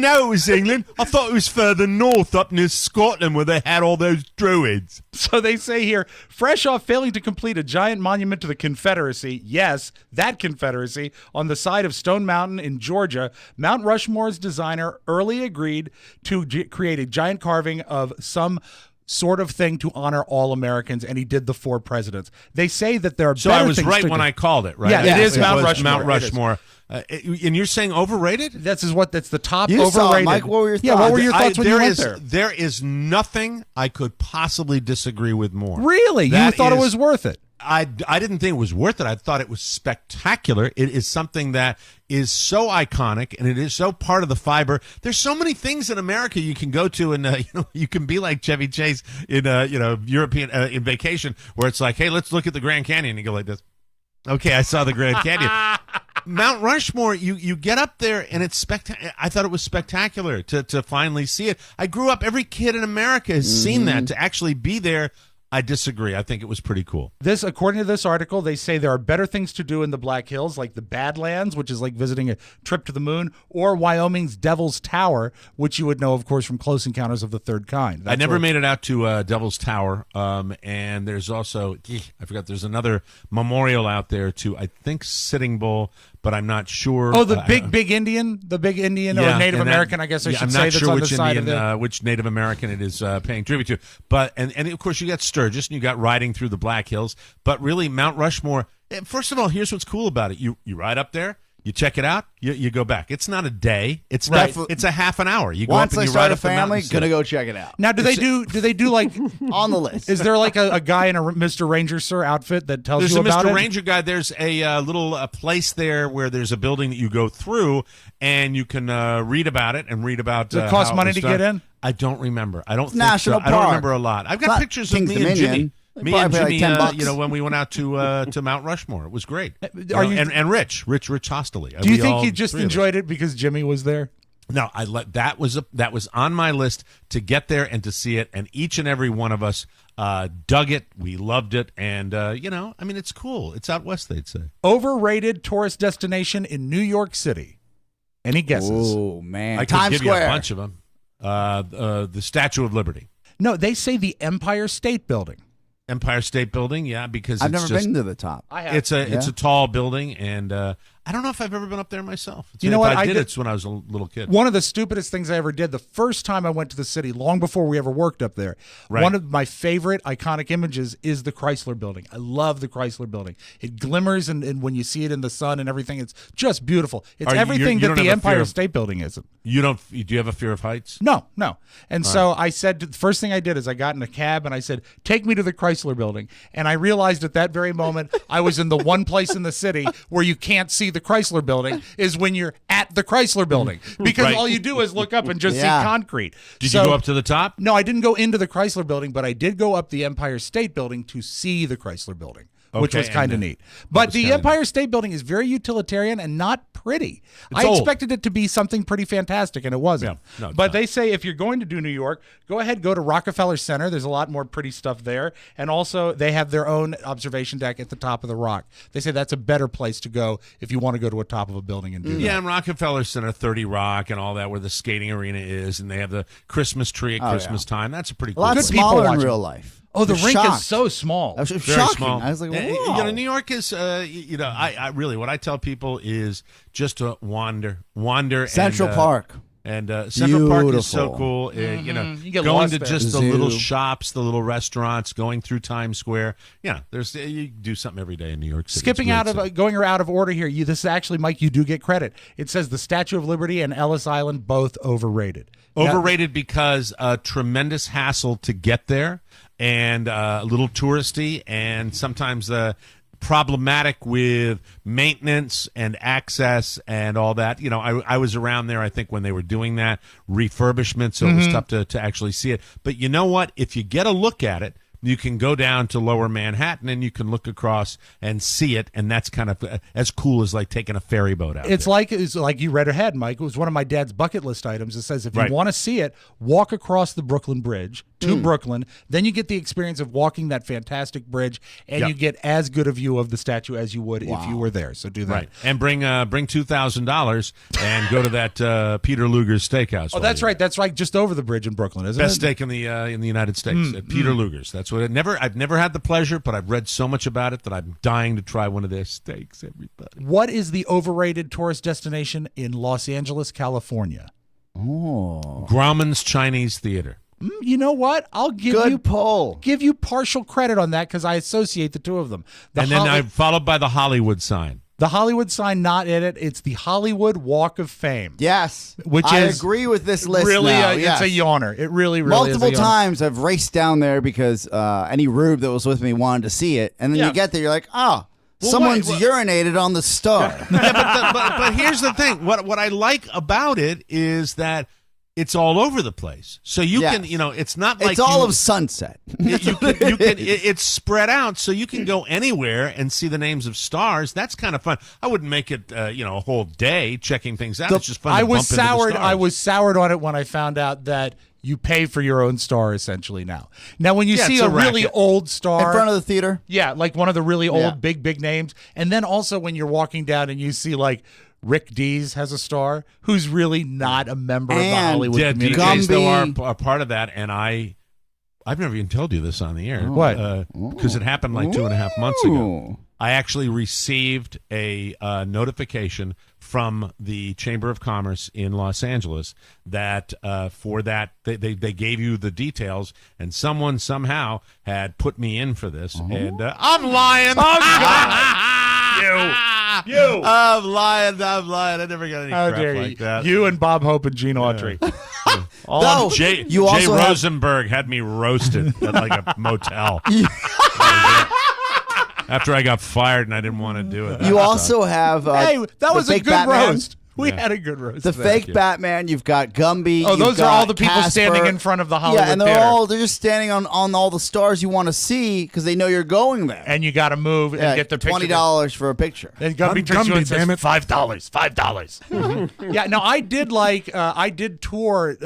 know it was England. I thought it was further north up near Scotland where they had all those druids. So they say here, fresh off failing to complete a giant monument to the Confederacy, yes, that Confederacy, on the side of Stone Mountain in Georgia, Mount Rushmore's designer early agreed to create a giant carving of some sort of thing to honor all Americans, and he did the 4 presidents. They say that there are So better I was things right to when do. I called it, right? Yeah, it is Mount was Rushmore. Mount It is. Rushmore. And you're saying overrated? That's the top You saw it, overrated. Mike. What were your Yeah, what thoughts? were your thoughts when you went there? There is nothing I could possibly disagree with more. Really? You That thought it is- was worth it? I didn't think it was worth it. I thought it was spectacular. It is something that is so iconic, and it is so part of the fiber. There's so many things in America you can go to, and you can be like Chevy Chase in European in vacation, where it's like, hey, let's look at the Grand Canyon. And you go like this. Okay, I saw the Grand Canyon. Mount Rushmore, you get up there, and it's spectacular. I thought it was spectacular to finally see it. I grew up. Every kid in America has seen that. To actually be there, I disagree. I think it was pretty cool. According to this article, they say there are better things to do in the Black Hills, like the Badlands, which is like visiting a trip to the moon, or Wyoming's Devil's Tower, which you would know, of course, from Close Encounters of the Third Kind. I never made it out to Devil's Tower, and there's also, I forgot, there's another memorial out there to, I think, Sitting Bull, but I'm not sure. Oh, the big Indian or Native American, I guess I should I'm say, not that's sure on which the side Indian, of it. which Native American it is paying tribute to. But and of course you got Sturgis and you got riding through the Black Hills. But really, Mount Rushmore. First of all, here's what's cool about it: you ride up there. You check it out. You go back. It's not a day. It's it's a half an hour. You go Once up and I you start ride a up the mountain. family, gonna go check it out. Now, do they do like On the list. Is there like a guy in a Mr. Ranger Sir outfit that tells There's you a about Mr. it? Ranger guy. There's a little place there where there's a building that you go through, and you can read about it and read about. Does it cost how money was to done. get in? I don't remember. I don't think National so. I don't Park. remember a lot. I've got Not pictures of King's me and Dominion. Jimmy. They Me probably and pay Jimmy, like $10. when we went out to Mount Rushmore, it was great. Are you- and Rich Hostily. Do you think you just enjoyed it because Jimmy was there? No, that was on my list to get there and to see it, and each and every one of us dug it. We loved it, and it's cool. It's out west, they'd say. Overrated tourist destination in New York City. Any guesses? Oh man, I could Times give Square. you a bunch of them. The Statue of Liberty, No, they say the Empire State Building. Empire State Building, yeah, because I've it's never just, been to the top. I have. it's a tall building, and I don't know if I've ever been up there myself. You know if what? I did, it's when I was a little kid. One of the stupidest things I ever did, the first time I went to the city, long before we ever worked up there, Right. one of my favorite iconic images is the Chrysler Building. I love the Chrysler Building. It glimmers, and when you see it in the sun and everything, it's just beautiful. It's everything you that don't the have a fear Empire of- State Building isn't. You don't? Do you have a fear of heights? No. And so I said, the first thing I did is I got in a cab and I said, take me to the Chrysler Building. And I realized at that very moment I was in the one place in the city where you can't see the Chrysler Building is when you're at the Chrysler Building. Because Right. all you do is look up and just Yeah. see concrete. Did So- you go up to the top? No, I didn't go into the Chrysler Building, but I did go up the Empire State Building to see the Chrysler Building, which Okay, was kind of and neat. But was the kinda Empire State Building is very utilitarian and not pretty. It's I old. expected it to be something pretty fantastic, and it wasn't. Yeah, no, it's but not. they say if you're going to do New York, go ahead, go to Rockefeller Center. There's a lot more pretty stuff there. And also, they have their own observation deck at the top of the rock. They say that's a better place to go if you want to go to a top of a building and do that. Yeah, and Rockefeller Center, 30 Rock, and all that, where the skating arena is, and they have the Christmas tree at Christmas time. That's a pretty A cool. lot Good people smaller in watching. real life. Oh, the I was rink shocked. is so small. I was Very shocking. small. I was like, You wow. know, New York is, I really, what I tell people is just to wander. Central and, Park. And Central Park is so Beautiful. cool. You know, You get going lost to there. just the Zoo. little shops, the little restaurants, going through Times Square. Yeah, there's you do something every day in New York City. Skipping It's a out great of city. going out of order here. This is actually, Mike, you do get credit. It says the Statue of Liberty and Ellis Island both overrated. Overrated because a tremendous hassle to get there, and a little touristy, and sometimes problematic with maintenance and access and all that. You know, I was around there, I think, when they were doing that refurbishment, so it was tough to actually see it. But you know what? If you get a look at it, you can go down to Lower Manhattan and you can look across and see it, and that's kind of as cool as like taking a ferry boat out. It's like you read ahead, Mike. It was one of my dad's bucket list items. It says if you Right. want to see it, walk across the Brooklyn Bridge to Brooklyn. Then you get the experience of walking that fantastic bridge, and Yep. you get as good a view of the statue as you would if you were there. So do that. Right, and bring $2,000 and go to that Peter Luger's Steakhouse. Oh, that's right. That's right. Just over the bridge in Brooklyn, isn't Best it? steak in the United States at Peter Luger's. That's what I've never had the pleasure, but I've read so much about it that I'm dying to try one of their steaks. Everybody, What is the overrated tourist destination in Los Angeles, California? Grauman's Chinese Theater. You know what? I'll give Good you poll. give you partial credit on that because I associate the two of them. And then I followed by the Hollywood sign. The Hollywood sign, not in it. It's the Hollywood Walk of Fame. Yes. Which I is agree with this list Really, now. it's a yawner. It really, really Multiple is a yawner. times I've raced down there because any rube that was with me wanted to see it. And then Yeah. you get there, you're like, oh, Well, someone's wait, urinated on the star. Yeah, but here's the thing. What I like about it is that it's all over the place. So you Yes. can, it's not like It's all of Sunset. it's spread out, so you can go anywhere and see the names of stars. That's kind of fun. I wouldn't make it, a whole day checking things out. It's just fun. I to was bump into the soured. stars. I was soured on it when I found out that you pay for your own star essentially now. Now, when you Yeah, see it's a a really racket. old star In front of the theater. yeah, like one of the really old, Yeah. big names, and then also when you're walking down and you see like Rick Dees has a star, who's really not a member of the And Hollywood Yeah, community. DJs though Gumby. are part of that, and I've never even told you this on the air. What? Because it happened like 2.5 months ago. Ooh. I actually received a notification from the Chamber of Commerce in Los Angeles that for that they gave you the details, and someone somehow had put me in for this, and I'm lying. You. I'm lying. I never got any How crap dare like you? that. You and Bob Hope and Gene Autry. No, Jay you also have- Rosenberg had me roasted at like a motel. After I got fired and I didn't want to do it. You also have Hey, that the was a fake good Batman. roast. We Yeah. had a good roast. The there. fake Batman. You've got Gumby. Oh, you've those are got all the people Casper. standing in front of the Hollywood Yeah, and Theater. they're just standing on all the stars you want to see because they know you're going there. And you got to move and get the picture. $20 for a picture. And Gumby turns to you and says, $5, $5. Yeah, no, I did I did tour,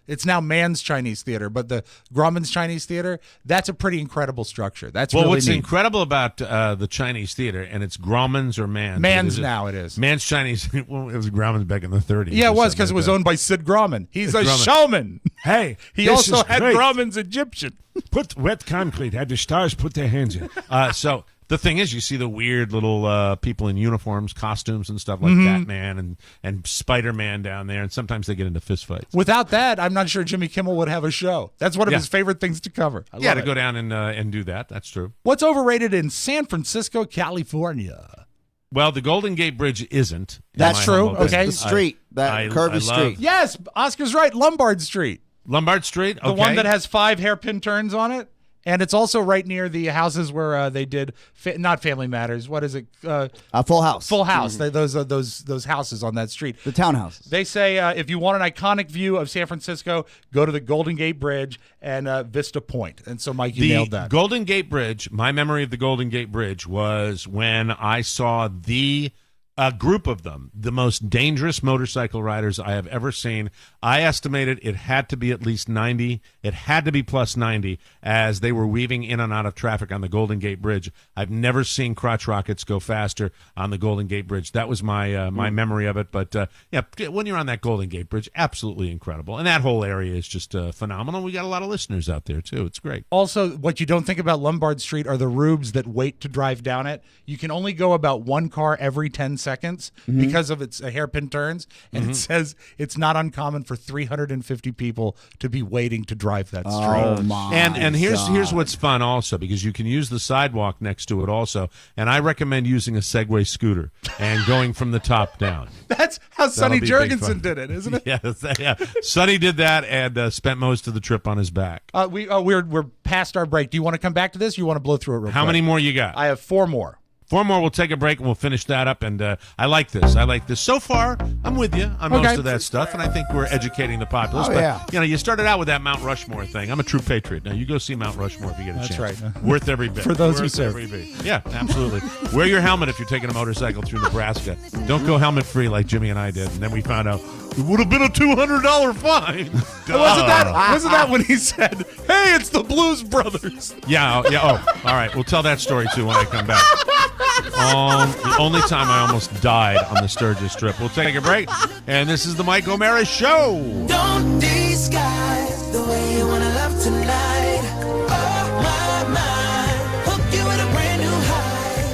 it's now Mann's Chinese Theater, but the Grauman's Chinese Theater, that's a pretty incredible structure. That's Well, really what's neat. incredible about the Chinese theater, and it's Grauman's or Mann's? Mann's now it is. Mann's Chinese, well, it was Grauman's back in the 30s. Yeah, or it was something because it like was that. owned by Sid Grauman. He's a Grauman. showman. Hey, He this also is had great. Grauman's Egyptian. Put wet concrete. Had the stars put their hands in. So The thing is, you see the weird little people in uniforms, costumes, and stuff like Batman and Spider-Man down there, and sometimes they get into fistfights. Without that, I'm not sure Jimmy Kimmel would have a show. That's one of his favorite things to cover. To go down and do that. That's true. What's overrated in San Francisco, California? Well, the Golden Gate Bridge isn't. That's true. Okay. The street, curvy street. Yes, Oscar's right. Lombard Street. Lombard Street? Okay. The one that has 5 hairpin turns on it. And it's also right near the houses where they did not Family Matters. What is it? Full House. Full House. Those houses on that street. The townhouses. They say if you want an iconic view of San Francisco, go to the Golden Gate Bridge and Vista Point. And so, Mike, you nailed that. Golden Gate Bridge. My memory of the Golden Gate Bridge was when I saw a group of them, the most dangerous motorcycle riders I have ever seen. I estimated it had to be at least 90. It had to be plus 90 as they were weaving in and out of traffic on the Golden Gate Bridge. I've never seen crotch rockets go faster on the Golden Gate Bridge. That was my my memory of it. But, when you're on that Golden Gate Bridge, absolutely incredible. And that whole area is just phenomenal. We got a lot of listeners out there, too. It's great. Also, what you don't think about Lombard Street are the rubes that wait to drive down it. You can only go about one car every 10 seconds because of its hairpin turns, and it says it's not uncommon for 350 people to be waiting to drive that street. Oh my! And here's what's fun also, because you can use the sidewalk next to it also, and I recommend using a Segway scooter and going from the top down. That's how Sonny Jurgensen did it, isn't it? Yeah. Sonny did that and spent most of the trip on his back. We're past our break. Do you want to come back to this? Or you want to blow through it real quick? How many more you got? I have 4 more. 4 more. We'll take a break and we'll finish that up. And I like this. So far, I'm with you on most of that stuff, and I think we're educating the populace. You started out with that Mount Rushmore thing. I'm a true patriot. Now, you go see Mount Rushmore if you get a chance. That's right. Worth every bit. For those who serve. Yeah, absolutely. Wear your helmet if you're taking a motorcycle through Nebraska. Don't go helmet-free like Jimmy and I did. And then we found out it would have been a $200 fine. Wasn't that when he said, "Hey, it's the Blues Brothers"? Yeah. Oh, all right. We'll tell that story, too, when I come back. The only time I almost died on the Sturgis trip. We'll take a break, and this is the Mike O'Mara Show. Don't disguise the way you want to love tonight. Oh, my, hook you with a brand new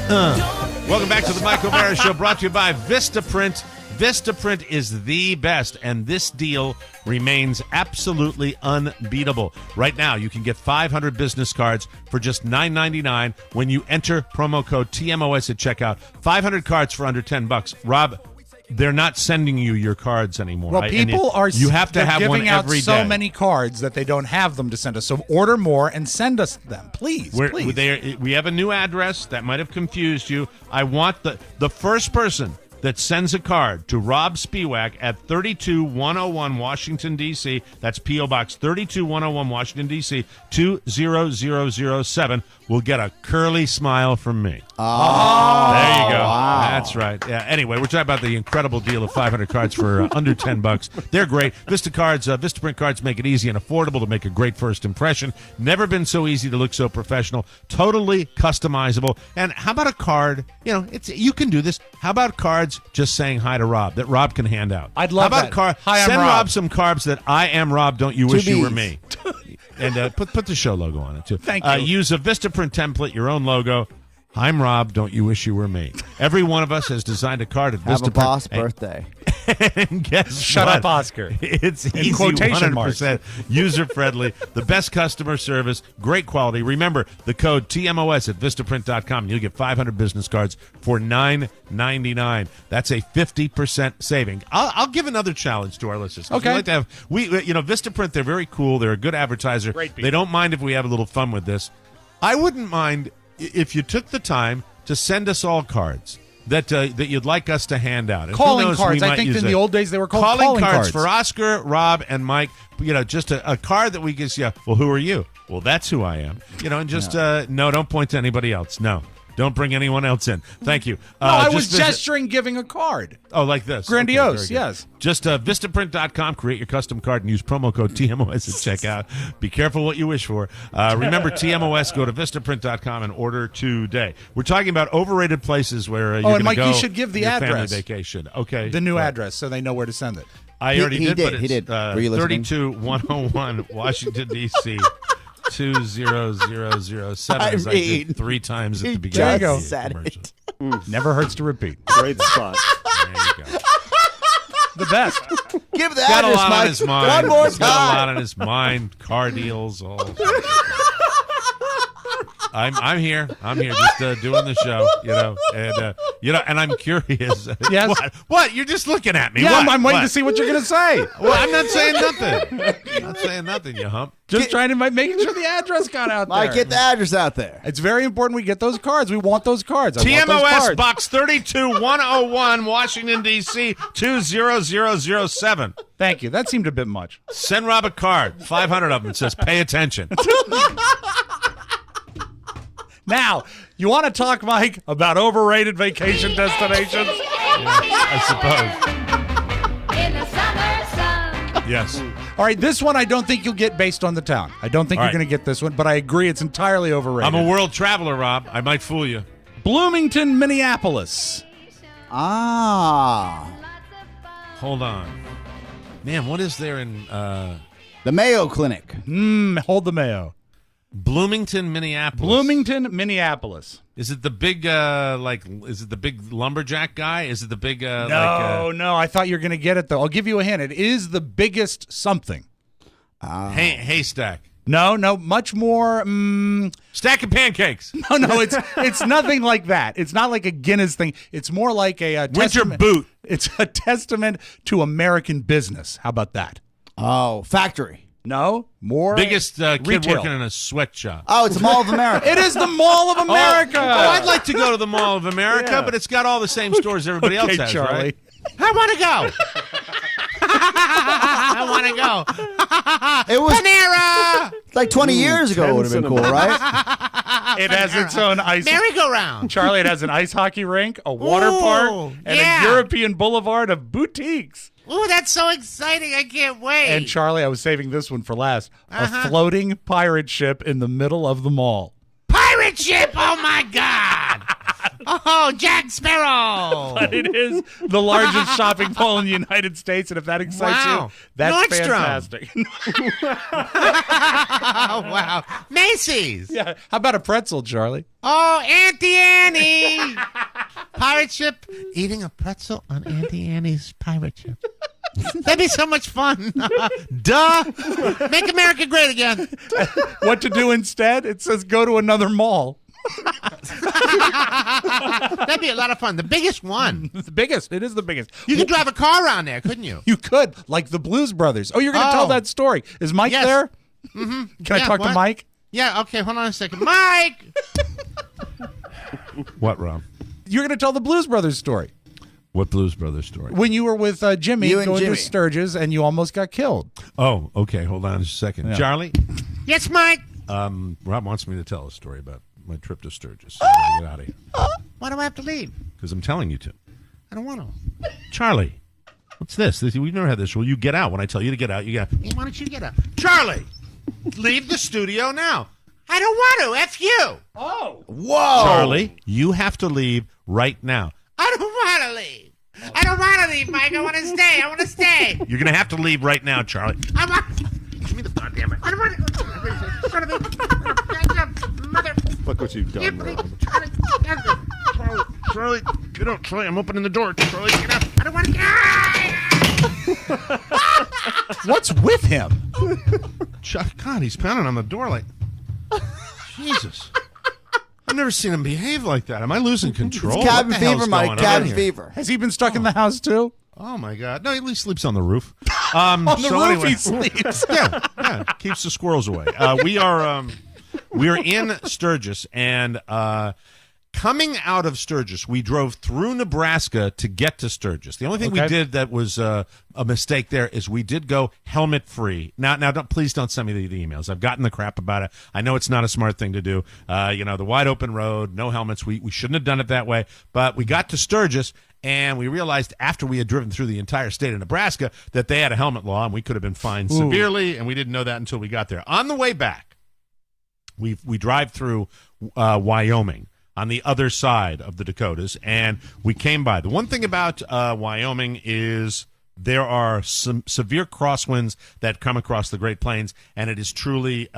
high. Welcome back to the Mike O'Mara Show, brought to you by Vistaprint. Vistaprint is the best, and this deal remains absolutely unbeatable. Right now, you can get 500 business cards for just $9.99 when you enter promo code TMOS at checkout. 500 cards for under $10. Rob, they're not sending you your cards anymore. Well, people are you have to have one giving out every so day. many cards that they don't have them to send us. So order more and send us them, please. We have a new address that might have confused you. I want the first person that sends a card to Rob Spiewak at 32101 Washington, D.C. That's P.O. Box 32101 Washington, D.C. 20007 will get a curly smile from me. Oh, there you go. Wow. That's right. Yeah. Anyway, we're talking about the incredible deal of 500 cards for under $10. They're great. Vistaprint cards make it easy and affordable to make a great first impression. Never been so easy to look so professional. Totally customizable. And how about a card? You can do this. How about cards just saying hi to Rob that Rob can hand out? I'd love that. Hi, I'm Send Rob. Rob some cards that I am Rob. Don't you wish you were me? And put the show logo on it too. Thank you. Use a Vistaprint template, your own logo. I'm Rob. Don't you wish you were me? Every one of us has designed a card at Vistaprint. Have a boss birthday. And guess Shut what? up, Oscar. It's In easy, quotation 100% user-friendly, the best customer service, great quality. Remember, the code TMOS at Vistaprint.com, and you'll get 500 business cards for $9.99. That's a 50% saving. I'll give another challenge to our listeners. Okay. We like to have, Vistaprint, they're very cool. They're a good advertiser. Great people. They don't mind if we have a little fun with this. I wouldn't mind if you took the time to send us all cards that you'd like us to hand out. And Calling who knows, cards. we I might think use in the old days they were called calling cards cards. for Oscar, Rob, and Mike. Just a card that we can say, well, who are you? Well, that's who I am. And just, no, don't point to anybody else. No. Don't bring anyone else in. Thank you. No, I was gesturing giving a card. Oh, like this. Grandiose, Okay, yes. Just Vistaprint.com, create your custom card, and use promo code TMOS at checkout. Be careful what you wish for. Remember, TMOS, go to Vistaprint.com and order today. We're talking about overrated places where you're going to Mike, go. you should give the family address. Vacation. Okay. The new address, so they know where to send it. I already did, but it's He did. Were you listening? 32101 Washington, D.C. 20007 as I did 3 times at the beginning. There you go. of the commercial. Never hurts to repeat. Great spot. There you go. The best. Give the Got a address, lot Mike. on his mind. One more He's got a lot time. on his mind. Car deals, all. I'm here. I'm here, just doing the show, and I'm curious. Yes. What? You're just looking at me. Yeah, What? I'm waiting What? to see what you're going to say. Well, I'm not saying nothing. I'm not saying nothing, you hump. Just trying to making sure the address got out there. Mike, get the address out there. It's very important we get those cards. We want those cards. I want those TMOS cards. Box 32101, Washington, D.C., 20007. Thank you. That seemed a bit much. Send Rob a card, 500 of them. It says, pay attention. Now, you want to talk, Mike, about overrated vacation destinations? I suppose. In the summer sun. Yes. All right, this one I don't think you'll get based on the town. I don't think All you're right. going to get this one, but I agree it's entirely overrated. I'm a world traveler, Rob. I might fool you. Bloomington, Minneapolis. Ah. Hold on. Man, what is there in The Mayo Clinic. Hold the mayo. Bloomington, Minneapolis? Bloomington, Minneapolis. Is it the big, is it the big lumberjack guy? Is it the big, No, I thought you were going to get it, though. I'll give you a hint. It is the biggest something. haystack? No, much more. Stack of pancakes. No, it's nothing like that. It's not like a Guinness thing. It's more like a Winter testament. boot. It's a testament to American business. How about that? Oh, factory. No, more Biggest kid retail. working in a sweatshop. Oh, it's the Mall of America. It is the Mall of America. Oh, I'd like to go to the Mall of America, Yeah. but it's got all the same stores everybody else has, Charlie. right? I want to go. I want to go. It was Panera. like 20 years ago. It would have been cool, right? It has its own ice. Merry-go-round. Charlie, it has an ice hockey rink, a water park, and yeah. a European boulevard of boutiques. Ooh, that's so exciting. I can't wait. And Charlie, I was saving this one for last. A floating pirate ship in the middle of the mall. Pirate ship. Oh, my God. Oh, Jack Sparrow. But it is the largest shopping mall in the United States, and if that excites Wow. you, that's Nordstrom. fantastic. Oh, wow. Macy's. Yeah. How about a pretzel, Charlie? Oh, Auntie Annie. Pirate ship. Eating a pretzel on Auntie Annie's pirate ship. That'd be so much fun. Duh. Make America great again. What to do instead? It says go to another mall. That'd be a lot of fun. The biggest one. It's the biggest. It is the biggest. You could drive a car around there, couldn't you? You could, like the Blues Brothers. Oh, you're going to tell Oh. that story. Is Mike Yes. there? Mm-hmm. Can I Yeah, talk to what? Mike? Yeah, okay, hold on a second. Mike! What, Rob? You're going to tell the Blues Brothers story. What Blues Brothers story? When you were with Jimmy You and going Jimmy. to Sturgis and you almost got killed. Oh, okay, hold on a second. Yeah. Charlie? Yes, Mike? Rob wants me to tell a story about my trip to Sturgis. So I gotta get out of here. Why do I have to leave? Because I'm telling you to. I don't want to. Charlie, what's this? We've never had this rule. You get out. When I tell you to get out, you get out. Hey, why don't you get out? Charlie, leave the studio now. I don't want to. F you. Oh. Whoa. Charlie, you have to leave right now. I don't want to leave. I don't want to leave, Mike. I want to stay. I want to stay. You're going to have to leave right now, Charlie. I want. Give me the goddamn it. I don't want to. Son of a mother. Look what you've done, Rob. Charlie, get out. Charlie, I'm opening the door. Charlie, get out. I don't want to. What's with him? God, he's pounding on the door like... Jesus. I've never seen him behave like that. Am I losing control? It's cabin What the hell's fever, Mike. going on Cabin here? fever. Has he been stuck in the house too? Oh, my God. No, he at least sleeps on the roof. On the roof anyway. he sleeps. Yeah, keeps the squirrels away. We are in Sturgis, and coming out of Sturgis, we drove through Nebraska to get to Sturgis. The only thing we Okay. did that was a mistake there is we did go helmet free. Now, please don't send me the emails. I've gotten the crap about it. I know it's not a smart thing to do. The wide open road, no helmets. We shouldn't have done it that way. But we got to Sturgis, and we realized after we had driven through the entire state of Nebraska that they had a helmet law, and we could have been fined severely, and we didn't know that until we got there. On the way back, we drive through Wyoming on the other side of the Dakotas, and we came by. The one thing about Wyoming is there are some severe crosswinds that come across the Great Plains, and it is truly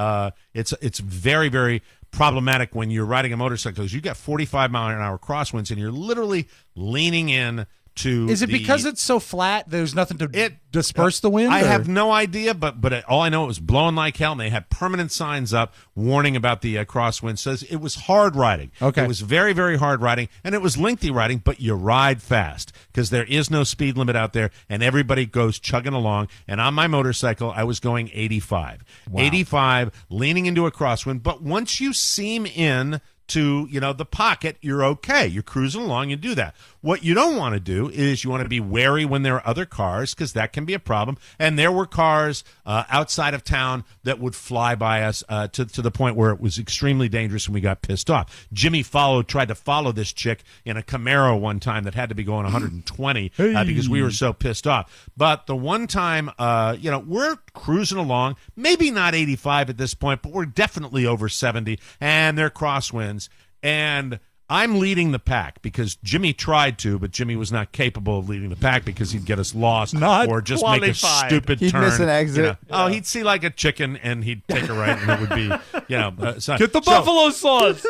it's very, very problematic when you're riding a motorcycle because you got 45-mile-an-hour crosswinds and you're literally leaning in to. Is it because it's so flat? There's nothing to disperse the wind. I have no idea, but all I know it was blowing like hell, and they had permanent signs up warning about the crosswind. Says it was hard riding. Okay, it was very, very hard riding, and it was lengthy riding, but you ride fast because there is no speed limit out there, and everybody goes chugging along. And on my motorcycle, I was going 85, 85, leaning into a crosswind. But once you seam in to the pocket, you're okay. You're cruising along. You do that. What you don't want to do is you want to be wary when there are other cars because that can be a problem. And there were cars outside of town that would fly by us to the point where it was extremely dangerous and we got pissed off. Jimmy tried to follow this chick in a Camaro one time that had to be going 120 because we were so pissed off. But the one time, we're cruising along, maybe not 85 at this point, but we're definitely over 70, and they're crosswinds. And I'm leading the pack because Jimmy tried to, but Jimmy was not capable of leading the pack because he'd get us lost or just make a stupid turn. He'd miss an exit. Oh, he'd see like a chicken and he'd take a right, and it would be, get the buffalo sauce.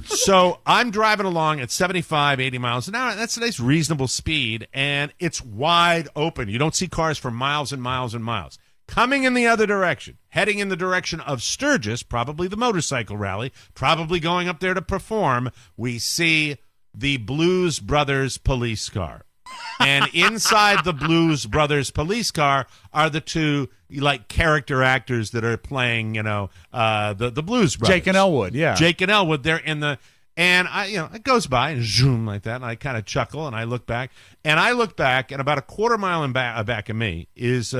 So I'm driving along at 75, 80 miles an hour. That's a nice, reasonable speed, and it's wide open. You don't see cars for miles and miles and miles. Coming in the other direction, heading in the direction of Sturgis, probably the motorcycle rally, probably going up there to perform, we see the Blues Brothers police car. And inside the Blues Brothers police car are the two character actors that are playing, the Blues Brothers. Jake and Elwood, yeah. Jake and Elwood, they're in the. And it goes by and zoom like that, and I kind of chuckle and I look back, and about a quarter mile back of me is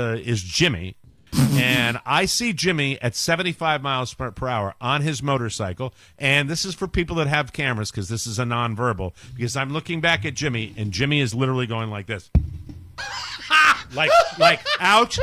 Jimmy, and I see Jimmy at 75 miles per hour on his motorcycle, and this is for people that have cameras because this is a nonverbal, because I'm looking back at Jimmy, and Jimmy is literally going like this, like ouch,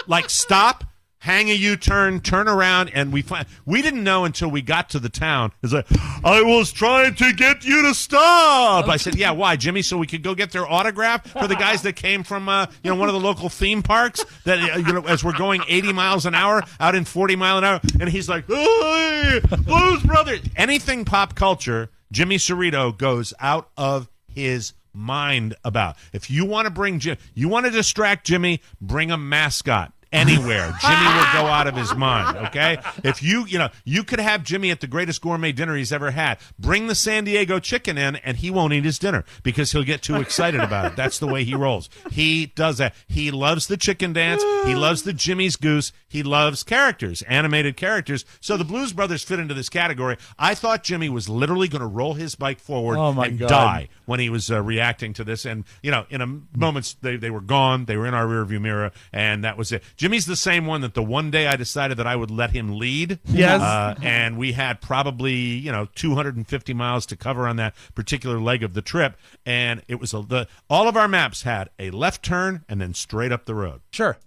like stop. Hang a U-turn, turn around, and we didn't know until we got to the town. It's like, I was trying to get you to stop. I said, yeah, why, Jimmy? So we could go get their autograph for the guys that came from one of the local theme parks that as we're going 80 miles an hour out in 40 mile an hour, and he's like, hey, Blues Brothers. Anything pop culture, Jimmy Cerrito goes out of his mind about. If you want to distract Jimmy, bring a mascot. Anywhere, Jimmy will go out of his mind, okay? If you could have Jimmy at the greatest gourmet dinner he's ever had. Bring the San Diego chicken in, and he won't eat his dinner because he'll get too excited about it. That's the way he rolls. He does that. He loves the chicken dance. He loves the Jimmy's Goose. He loves characters, animated characters. So the Blues Brothers fit into this category. I thought Jimmy was literally going to roll his bike forward and die when he was reacting to this. And, in a moments, they were gone. They were in our rearview mirror, and that was it. Jimmy's the same one that the one day I decided that I would let him lead. Yes. And we had probably, 250 miles to cover on that particular leg of the trip. And it was all of our maps had a left turn and then straight up the road. Sure.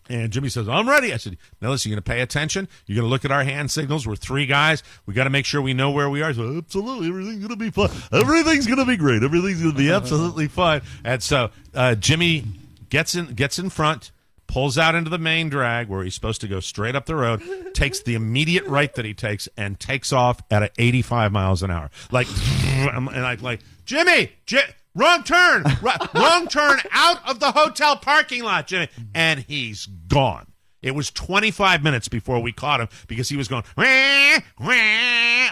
And Jimmy says, I'm ready. I said, now listen, you're going to pay attention. You're going to look at our hand signals. We're three guys. We got to make sure we know where we are. So absolutely, everything's going to be fun. Everything's going to be great. Everything's going to be absolutely fine. And so Jimmy gets in front, pulls out into the main drag where he's supposed to go straight up the road, takes the immediate right that he takes, and takes off at 85 miles an hour. Jimmy, wrong turn, wrong turn out of the hotel parking lot, Jimmy. And he's gone. It was 25 minutes before we caught him because he was going, wah, wah, wah.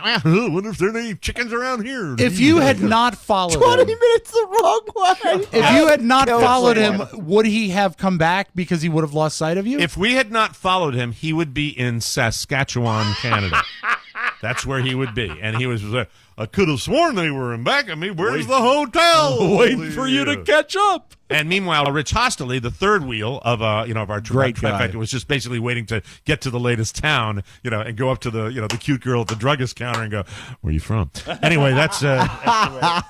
I wonder if there are any chickens around here. If you had not followed 20 him, minutes the wrong way. If you had not followed him, would he have come back because he would have lost sight of you? If we had not followed him, he would be in Saskatchewan, Canada. That's where he would be. And he was I could have sworn they were in back of me. Where's the hotel? Waiting for you to catch up. And meanwhile, Rich Hostley, the third wheel of of our great trifecta, was just basically waiting to get to the latest town, and go up to the the cute girl at the druggist counter and go, "Where are you from?" Anyway, that's it. Yeah,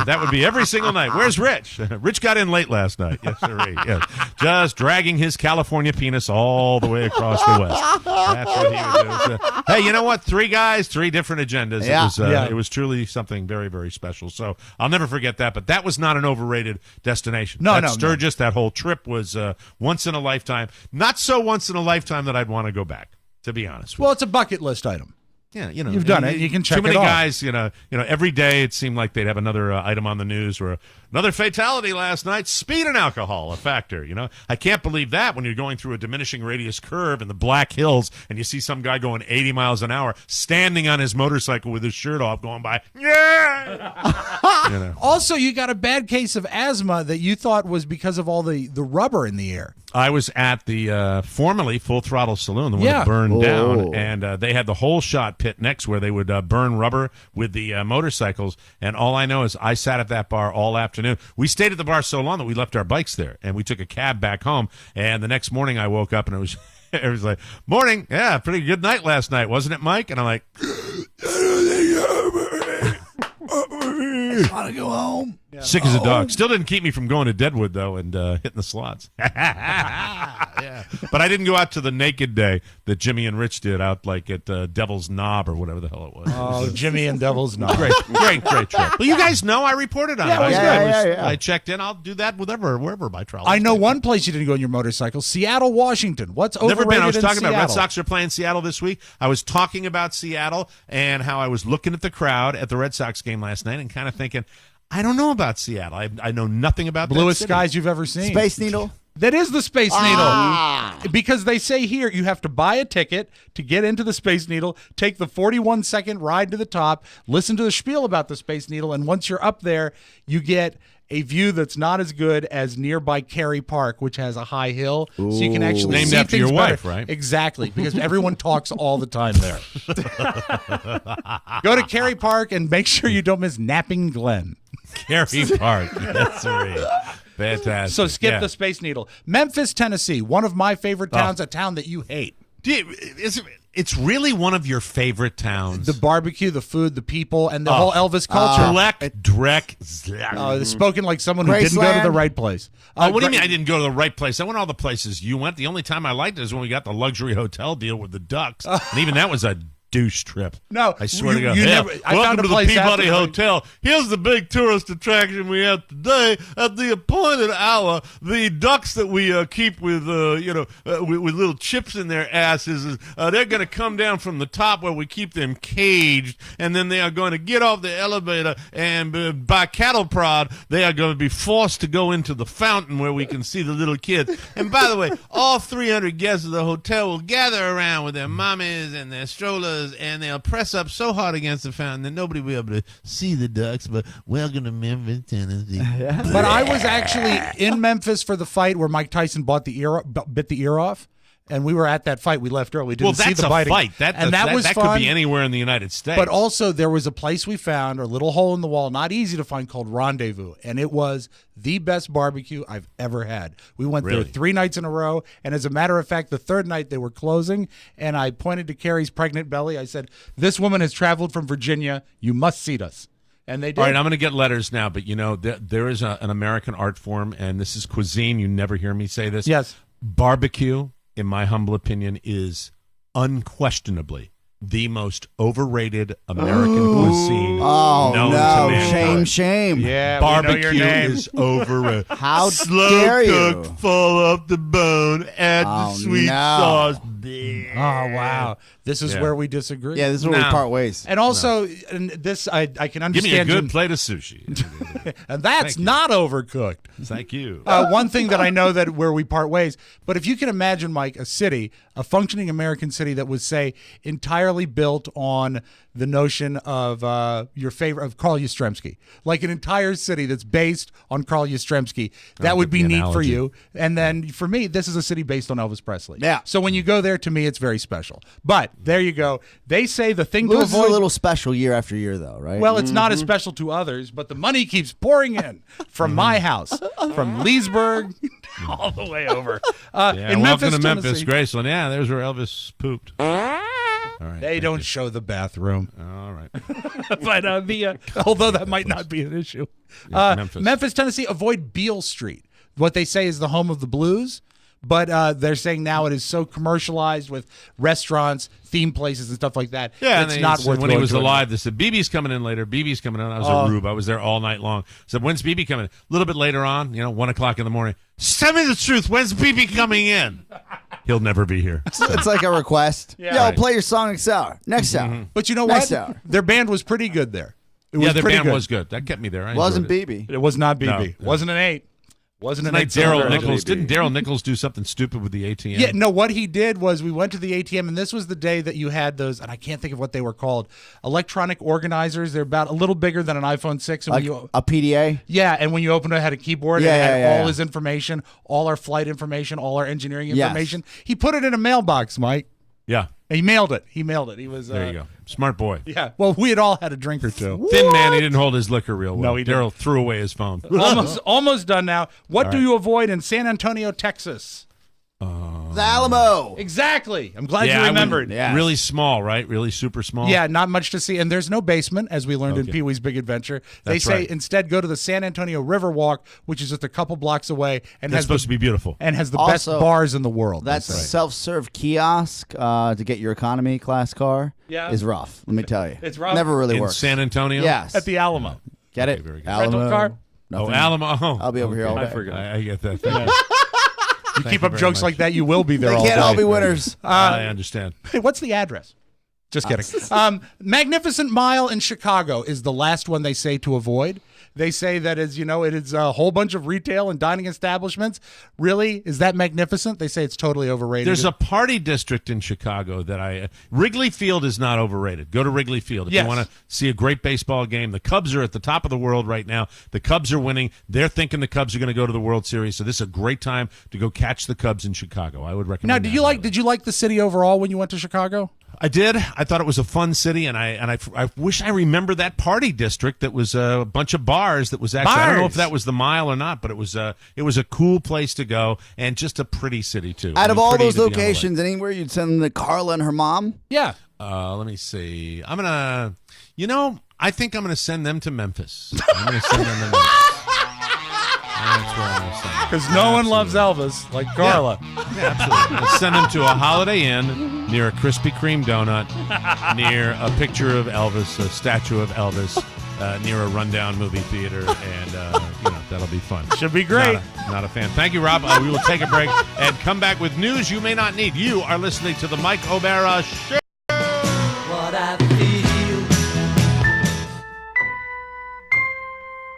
that would be every single night. Where's Rich? Rich got in late last night. Yes, sir. Yes. just dragging his California penis all the way across the West. That's what he would do. So, hey, you know what? 3 guys, 3 different agendas. Yeah. It was truly something very, very special. So I'll never forget that. But that was not an overrated destination. No. Sturgis, that whole trip was once in a lifetime. Not so once in a lifetime that I'd want to go back, to be honest with Well, it's a bucket list item. Yeah, you've done it. You can check too many it off. guys. Every day it seemed like they'd have another item on the news or another fatality last night. Speed and alcohol a factor. I can't believe that when you're going through a diminishing radius curve in the Black Hills and you see some guy going 80 miles an hour, standing on his motorcycle with his shirt off, going by. Yeah. Also, you got a bad case of asthma that you thought was because of all the rubber in the air. I was at the formerly Full Throttle Saloon, the one that burned down, and they had the whole shot pit next where they would burn rubber with the motorcycles. And all I know is I sat at that bar all afternoon. We stayed at the bar so long that we left our bikes there, and we took a cab back home. And the next morning I woke up and it was it was like, morning, yeah, pretty good night last night, wasn't it, Mike? And I'm like, I want to go home. sick as a dog. Still didn't keep me from going to Deadwood, though, and hitting the slots. Yeah. But I didn't go out to the naked day that Jimmy and Rich did out like at Devil's Knob or whatever the hell it was. Oh, Jimmy and Devil's Knob. Great trip. Well, you guys know I reported on it. I checked in. I'll do that wherever my travel. I know one place you didn't go on your motorcycle, Seattle, Washington. What's overrated Never been. I was in talking about Red Seattle? Sox are playing Seattle this week. I was talking about Seattle and how I was looking at the crowd at the Red Sox game last night and kind of thinking, I don't know about Seattle. I know nothing about Bluest that city. skies you've ever seen. Space Needle. That is the Space Needle. Because they say here you have to buy a ticket to get into the Space Needle, take the 41-second ride to the top, listen to the spiel about the Space Needle, and once you're up there, you get a view that's not as good as nearby Cary Park, which has a high hill, so you can actually Named see after things your better. wife, right? Exactly, because everyone talks all the time there. Go to Cary Park and make sure you don't miss Napping Glen. Cary Park. That's right. Fantastic. So skip the Space Needle. Memphis, Tennessee, one of my favorite towns, a town that you hate. It's really one of your favorite towns. The barbecue, the food, the people, and the whole Elvis culture. Spoken like someone who didn't go to the right place. What do you mean I didn't go to the right place? I went all the places you went. The only time I liked it is when we got the luxury hotel deal with the Ducks. And even that was a douche trip. No, I swear to God. I Welcome found a to the place Peabody after- Hotel. Here's the big tourist attraction we have today. At the appointed hour, the ducks that we keep with with little chips in their asses, they're going to come down from the top where we keep them caged, and then they are going to get off the elevator, and by cattle prod, they are going to be forced to go into the fountain where we can see the little kids. And by the way, all 300 guests of the hotel will gather around with their mommies and their strollers, and they'll press up so hard against the fountain that nobody will be able to see the ducks. But welcome to Memphis, Tennessee. But I was actually in Memphis for the fight where Mike Tyson bit the ear off. And we were at that fight. We left early. Didn't see the fighting. Well, that's a fight. That was that fun. could be anywhere in the United States. But also, there was a place we found, a little hole in the wall, not easy to find, called Rendezvous. And it was the best barbecue I've ever had. We went there 3 nights in a row. And as a matter of fact, the third night they were closing. And I pointed to Carrie's pregnant belly. I said, this woman has traveled from Virginia. You must seat us. And they did. All right, I'm going to get letters now. But, there is an American art form, and this is cuisine. You never hear me say this. Yes. Barbecue, in my humble opinion, is unquestionably the most overrated American cuisine known to mankind. Shame. Yeah, barbecue we know your name. is overrated. How Slow dare cooked, you? fall off the bone, add the sweet sauce. Oh, wow. This is where we disagree. Yeah, this is where we part ways. And also, and this I can understand. Give me a good Jim- plate of sushi. and that's not overcooked. Thank you. One thing that I know that where we part ways, but if you can imagine, Mike, a city, a functioning American city that was, say, entirely built on the notion of your favorite of Carl Yastrzemski, like an entire city that's based on Carl Yastrzemski, that would be neat for you. And then for me, this is a city based on Elvis Presley. Yeah. So when you go there, to me, it's very special. But there you go. They say the thing to Louis is avoid. a little special year after year, though, right? Well, it's not as special to others, but the money keeps pouring in from my house, from Leesburg all the way over. In welcome Memphis, to Memphis, Tennessee. Graceland. Yeah, there's where Elvis pooped. All right, They don't show the bathroom. All right. But although that might not be an issue. Memphis, Tennessee, avoid Beale Street. what they say is the home of the blues. But they're saying now it is so commercialized with restaurants, theme places, and stuff like that. Yeah, it's and not worth when he was going to. alive, they said, BB's coming in later. BB's coming in. I was a rube. I was there all night long. Said, when's BB coming in? A little bit later on, 1 o'clock in the morning. Tell me the truth. When's BB coming in? He'll never be here. It's like a request. Yeah. Yo, Right. play your song next hour. Next hour. But you know Next what? hour. Their band was pretty good there. It was Their pretty band good. was good. That kept me there. I Wasn't enjoyed it. BB. It was not BB. No, It wasn't an 8. Wasn't an Like 8. Daryl Nichols. Didn't Daryl Nichols do something stupid with the ATM? Yeah, no, what he did was we went to the ATM, and this was the day that you had those, and I can't think of what they were called, electronic organizers. They're about a little bigger than an iPhone 6. And Like when you, a PDA. yeah, and when you opened it, it had a keyboard, Yeah, and it had yeah, all yeah. his information, all our flight information, all our engineering Yes. information. He put it in a mailbox, Mike. Yeah. He mailed it. He mailed it. He was There you go. Smart boy. Yeah. Well, we had all had a drink or two. Thin man, he didn't hold his liquor real well. No, he didn't. Daryl threw away his phone. almost done now. What do you avoid in San Antonio, Texas? The Alamo. Exactly. I'm glad Yeah, you I remembered. Yes. Really small, right? Really super small. Yeah, not much to see. And there's no basement, as we learned in Okay. Pee-wee's Big Adventure. They That's say right. instead go to the San Antonio Riverwalk, which is just a couple blocks away, and That's has supposed to be beautiful. and has the best Also, bars in the world. That they say. self-serve kiosk to get your economy class car is rough. Let me tell you. It's rough? Never really In works. San Antonio? Yes. At the Alamo. Get it? very good. Rental car? Nothing. Oh, Alamo. Oh, I'll be over here all day. I forgot. I get that. Thank You keep you up very jokes much. like that, you will be there They all can't day. all be winners. I understand. Hey, what's the address? Just kidding. Magnificent Mile in Chicago is the last one they say to avoid. They say that is, it is a whole bunch of retail and dining establishments. Really? Is that magnificent? They say it's totally overrated. There's a party district in Chicago that Wrigley Field is not overrated. Go to Wrigley Field if Yes. you want to see a great baseball game. The Cubs are at the top of the world right now. The Cubs are winning. They're thinking the Cubs are going to go to the World Series, so this is a great time to go catch the Cubs in Chicago. I would recommend. Now, did you like the city overall when you went to Chicago? I did. I thought it was a fun city, and I wish I remember that party district that was a bunch of bars. That was actually I don't know if that was the Mile or not, but it was a cool place to go and just a pretty city too. Out of all pretty those to be on the lake. locations, anywhere you'd send the Carla and her mom? Yeah. Let me see. I'm gonna. I think I'm gonna send them to Memphis. I'm gonna send them to Memphis. That's where I'm gonna send them. Because no one loves Elvis like Carla. Yeah, absolutely. Let's send them to a Holiday Inn near a Krispy Kreme donut, near a picture of Elvis, a statue of Elvis, near a rundown movie theater, and that'll be fun. Should be great. Not a fan. Thank you, Rob. We will take a break and come back with news you may not need. You are listening to the Mike O'Bara Show. What I feel.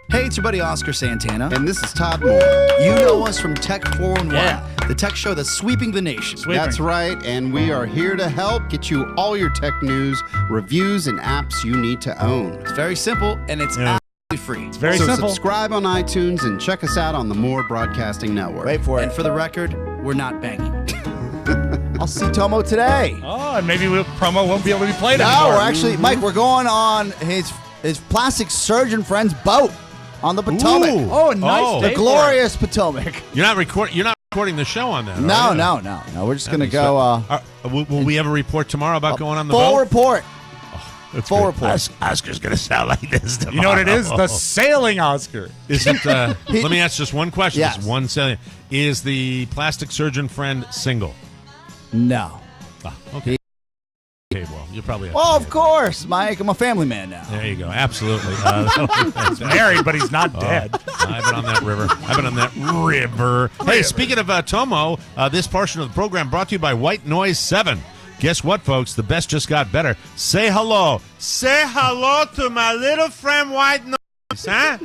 Hey, it's your buddy Oscar Santana. And this is Todd Moore. You know us from Tech 411, the tech show that's sweeping the nation. That's right, and we are here to help get you all your tech news, reviews, and apps you need to own. It's very simple, and it's absolutely free. It's very so simple. subscribe on iTunes and check us out on the Moore Broadcasting Network. Wait for it. And for the record, we're not banging. I'll see Tomo today. Oh, and maybe promo won't be able to be played No, anymore. we're actually, Mike, we're going on his plastic surgeon friend's boat on the Potomac. Ooh. Oh, nice Oh. day The for glorious Potomac. You're not recording the show on that. No, are you? no. We're just going to That'd be go will we have a report tomorrow about going on the full boat? report. That's full good. report. Oscar's going to sound like this tomorrow. You know what it is? The sailing Oscar. Is it? Let me ask just one question. Yes. Just one sailing. Is the plastic surgeon friend single? No. Okay. Okay, well, you probably have Oh, to of course, Mike. I'm a family man now. There you go. Absolutely. He's married, but he's not dead. I've been on that river. Hey, speaking of Tomo, this portion of the program brought to you by White Noise 7. Guess what, folks? The best just got better. Say hello. Say hello to my little friend White Noise. Huh?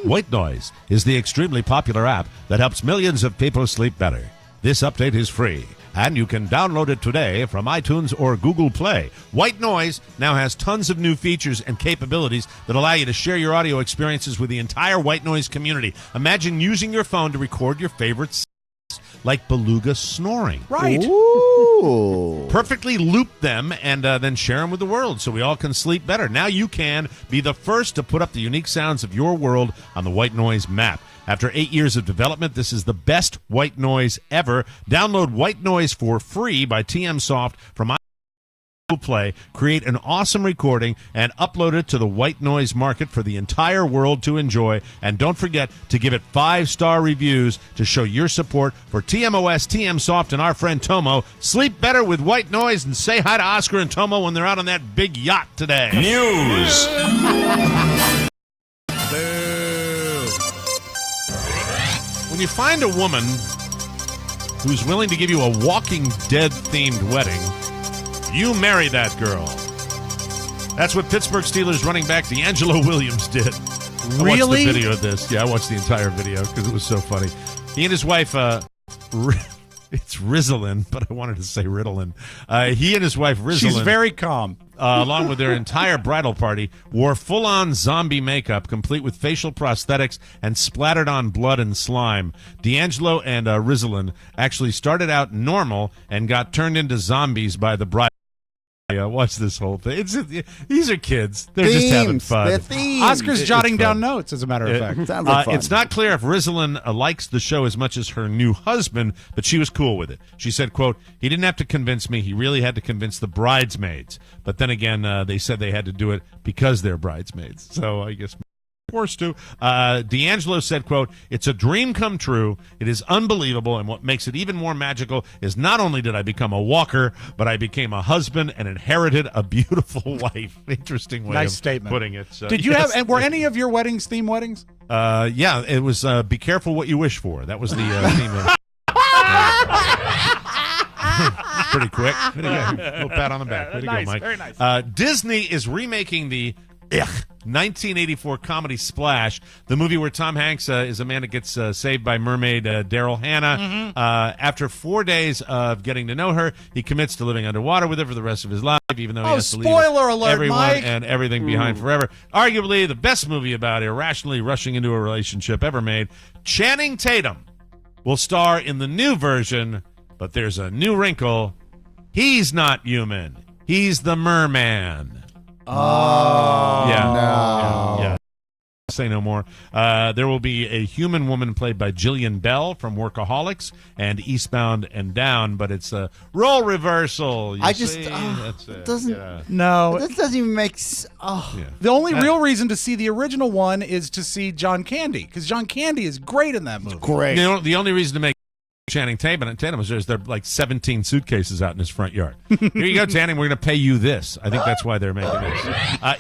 White Noise is the extremely popular app that helps millions of people sleep better. This update is free, and you can download it today from iTunes or Google Play. White Noise now has tons of new features and capabilities that allow you to share your audio experiences with the entire White Noise community. Imagine using your phone to record your favorite sounds, like beluga snoring. Right. Ooh. Perfectly loop them and then share them with the world so we all can sleep better. Now you can be the first to put up the unique sounds of your world on the White Noise map. After 8 years of development, this is the best white noise ever. Download White Noise for free by TM Soft from Play, create an awesome recording, and upload it to the white noise market for the entire world to enjoy. And don't forget to give it 5-star reviews to show your support for TMOS, TM Soft, and our friend Tomo. Sleep better with white noise, and say hi to Oscar and Tomo when they're out on that big yacht today. News. When you find a woman who's willing to give you a Walking Dead-themed wedding, you marry that girl. That's what Pittsburgh Steelers running back DeAngelo Williams did. I watched the video of this. Yeah, I watched the entire video because it was so funny. He and his wife, it's Rizzlin, but I wanted to say Ritalin. He and his wife, Rizzlin. She's very calm. Along with their entire bridal party, wore full-on zombie makeup, complete with facial prosthetics and splattered on blood and slime. D'Angelo and Rizzlin actually started out normal and got turned into zombies by the bride. Watch this whole thing. These are kids. They're just having fun. They're themes. Oscar's jotting down notes, as a matter of fact. Sounds like fun. It's not clear if Rizzlin likes the show as much as her new husband, but she was cool with it. She said, quote, "He didn't have to convince me. He really had to convince the bridesmaids." But then again, they said they had to do it because they're bridesmaids. So I guess forced to. D'Angelo said, quote, "It's a dream come true. It is unbelievable, and what makes it even more magical is not only did I become a walker, but I became a husband and inherited a beautiful wife." Interesting way Nice of statement. putting it. So, Did you yes. have, and were any of your weddings theme weddings? Yeah, it was be careful what you wish for. That was the theme of pretty quick. Way to go. Little pat on the back. Way to Nice, go, Mike. very nice. Disney is remaking the 1984 comedy Splash, the movie where Tom Hanks is a man that gets saved by mermaid Daryl Hannah. After 4 days of getting to know her, he commits to living underwater with her for the rest of his life, even though he has to leave spoiler alert, everyone Mike. and everything behind forever. Arguably the best movie about irrationally rushing into a relationship ever made. Channing Tatum will star in the new version, but there's a new wrinkle. He's not human. He's the merman. Oh, Yeah. Yeah. Say no more. There will be a human woman played by Jillian Bell from Workaholics and Eastbound and Down, but it's a role reversal. You see? That's it. doesn't. Yeah. No. This doesn't even make. The only real reason to see the original one is to see John Candy, because John Candy is great in that movie. Great. The only reason to make Channing Tatum is there are like 17 suitcases out in his front yard. Here you go, Channing. We're going to pay you this. I think that's why they're making this.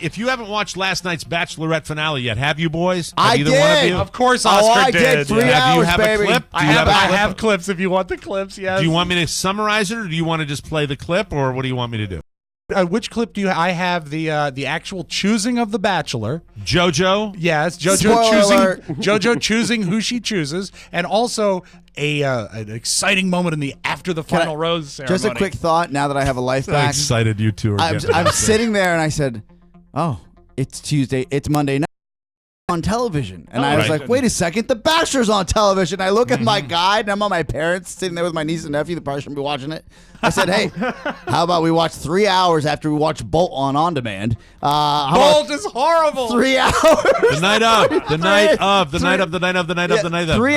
If you haven't watched last night's Bachelorette finale yet, have you, boys? Have I either did. One of you? Of course, Oscar I did. 3 Do hours, you have baby. a clip? I have clips if you want the clips, yes. Do you want me to summarize it, or do you want to just play the clip, or what do you want me to do? Which clip do you? I have the actual choosing of the Bachelor. JoJo. Yes, JoJo choosing who she chooses, and also an exciting moment in the after the final rose ceremony. Just a quick thought. Now that I have a life So back, excited you two are. I'm sitting there and I said, "Oh, it's Tuesday. It's Monday night on television." And I was like, "Wait a second, The Bachelor's on television." I look at my guide, and I'm on my parents sitting there with my niece and nephew. They probably shouldn't be watching it. I said, "Hey, how about we watch 3 hours after we watch Bolt on demand?" Bolt is horrible. 3 hours. The night of. 3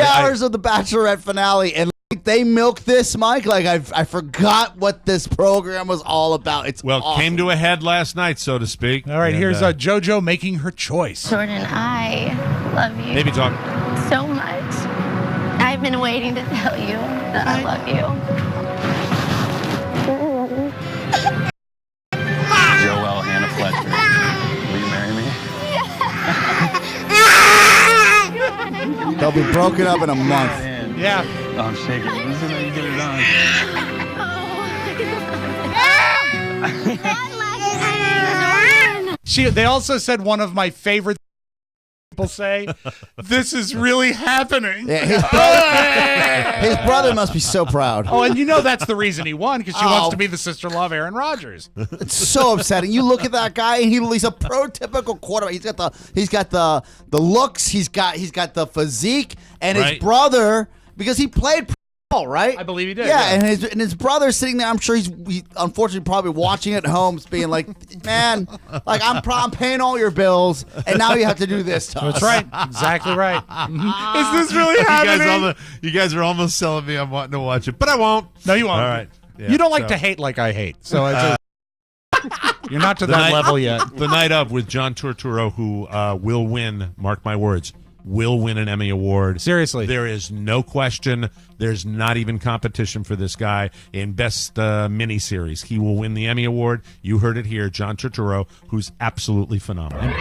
hours of the Bachelorette finale, and they milk this, Mike. Like I forgot what this program was all about. It's awesome. Came to a head last night, so to speak. All right, here's JoJo making her choice. Jordan, I love you Baby talk. so much. I've been waiting to tell you that I love you. Joelle Hannah Fletcher, will you marry me? They'll be broken up in a month. Yeah. Oh, I'm shaking. This is how you get it on. They also said one of my favorite people say, "This is really happening." Yeah, his brother must be so proud. Oh, and you know that's the reason he won, because she wants to be the sister-in-law of Aaron Rodgers. It's so upsetting. You look at that guy, and he's a prototypical quarterback. He's got the looks. He's got the physique, and his brother, because he played well, right? I believe he did. Yeah, and his brother's sitting there. I'm sure he's unfortunately probably watching at home, being like, "Man, like I'm paying all your bills, and now you have to do this to us." That's right. Exactly right. Is this really happening? You guys are almost selling me. I'm wanting to watch it, but I won't. No, you won't. All right. Yeah, you don't like to hate like I hate. So it's You're not to that level yet. The night of with John Turturro, who will win, mark my words, will win an Emmy Award. Seriously. There is no question. There's not even competition for this guy in Best Miniseries. He will win the Emmy Award. You heard it here. John Turturro, who's absolutely phenomenal.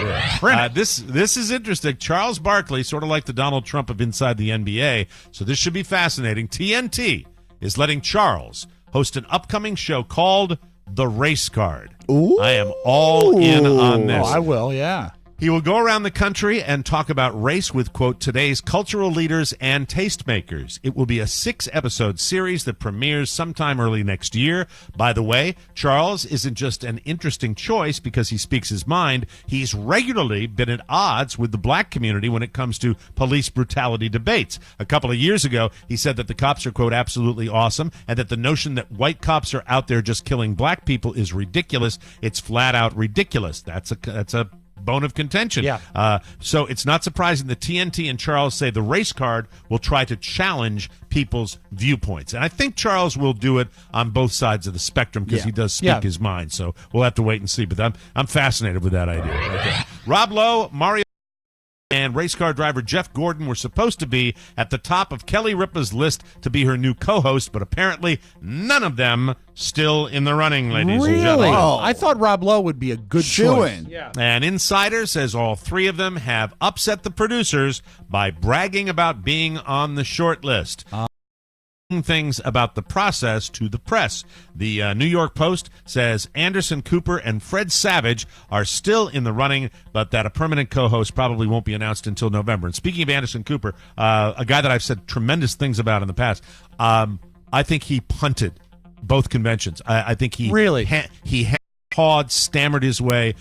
This is interesting. Charles Barkley, sort of like the Donald Trump of inside the NBA, so this should be fascinating. TNT is letting Charles host an upcoming show called The Race Card. Ooh. I am all in on this. I will, yeah. He will go around the country and talk about race with, quote, today's cultural leaders and tastemakers. It will be a 6-episode series that premieres sometime early next year. By the way, Charles isn't just an interesting choice because he speaks his mind. He's regularly been at odds with the black community when it comes to police brutality debates. A couple of years ago, he said that the cops are, quote, absolutely awesome, and that the notion that white cops are out there just killing black people is ridiculous. It's flat out ridiculous. That's a bone of contention. Yeah. So it's not surprising that TNT and Charles say the race card will try to challenge people's viewpoints. And I think Charles will do it on both sides of the spectrum because he does speak his mind. So we'll have to wait and see. But I'm fascinated with that idea. Okay. Rob Lowe, Mario, and race car driver Jeff Gordon were supposed to be at the top of Kelly Ripa's list to be her new co-host, but apparently none of them still in the running, ladies and gentlemen. I thought Rob Lowe would be a good choice. Yeah. An insider says all 3 of them have upset the producers by bragging about being on the short list. Things about the process to the press. The New York Post says Anderson Cooper and Fred Savage are still in the running, but that a permanent co-host probably won't be announced until November. And speaking of Anderson Cooper, a guy that I've said tremendous things about in the past, I think he punted both conventions. I think he really pawed, stammered his way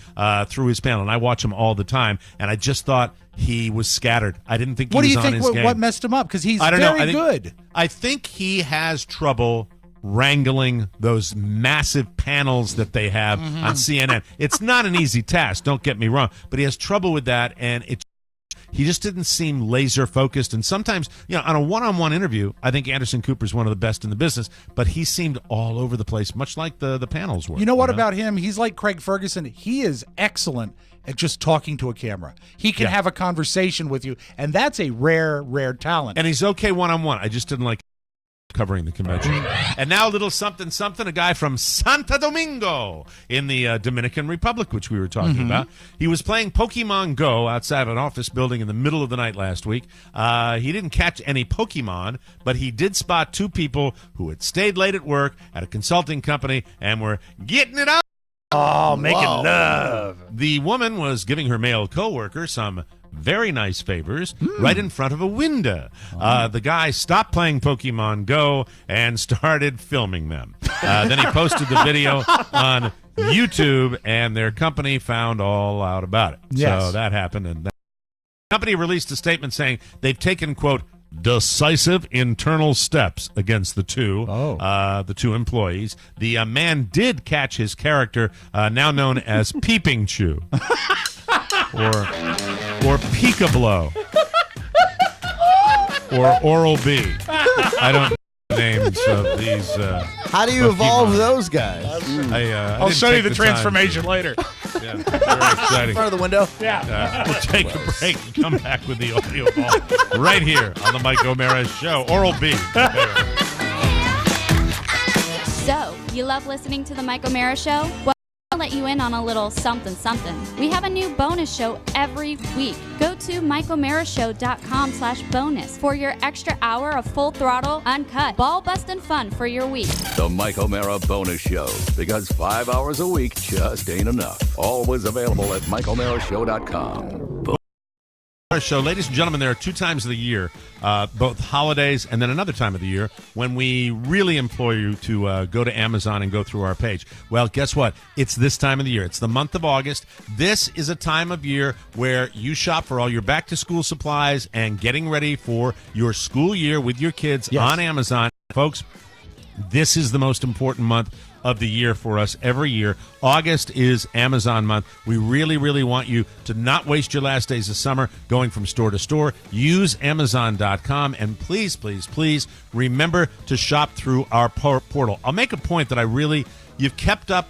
through his panel, and I watch him all the time, and I just thought he was scattered. I didn't think he was on his game. What messed him up? Because he's good. I think he has trouble wrangling those massive panels that they have on CNN. It's not an easy task, don't get me wrong, but he has trouble with that, and he just didn't seem laser focused. And sometimes, on a one-on-one interview, I think Anderson Cooper's one of the best in the business, but he seemed all over the place, much like the panels were. You know what about him? He's like Craig Ferguson. He is excellent at just talking to a camera. He can have a conversation with you, and that's a rare talent. And he's okay one-on-one. I just didn't like covering the convention. And now a little something, a guy from Santo Domingo in the Dominican Republic, which we were talking about. He was playing Pokemon Go outside an office building in the middle of the night last week. He didn't catch any Pokemon, but he did spot 2 people who had stayed late at work at a consulting company and were getting it up. Oh, making love. The woman was giving her male coworker some very nice favors right in front of a window. The guy stopped playing Pokemon Go and started filming them. Then he posted the video on YouTube, and their company found all out about it. Yes. So that happened, and the company released a statement saying they've taken, quote, decisive internal steps against the 2 employees. The man did catch his character, now known as Peeping Chew, or Peekablow, or Oral B. I don't know the names of these. How do you evolve those guys? I'll show you the transformation later. Yeah, very exciting. In front of the window? Yeah. We'll take a break and come back with the audio ball right here on the Mike O'Mara Show. Oral B. So, you love listening to the Mike O'Mara Show? Well, I'll let you in on a little something. We have a new bonus show every week. Go to MikeO'MaraShow.com/bonus for your extra hour of full throttle, uncut, ball-busting fun for your week. The Mike O'Mara Bonus Show, because 5 hours a week just ain't enough. Always available at MikeO'MaraShow.com. Show, ladies and gentlemen, there are 2 times of the year, both holidays and then another time of the year, when we really implore you to go to Amazon and go through our page. Well, guess what? It's this time of the year. It's the month of August. This is a time of year where you shop for all your back-to-school supplies and getting ready for your school year with your kids on Amazon. Folks, this is the most important month of the year for us every year. August is Amazon month. We really, really want you to not waste your last days of summer going from store to store. Use Amazon.com, and please, please, please remember to shop through our portal. I'll make a point that you've kept up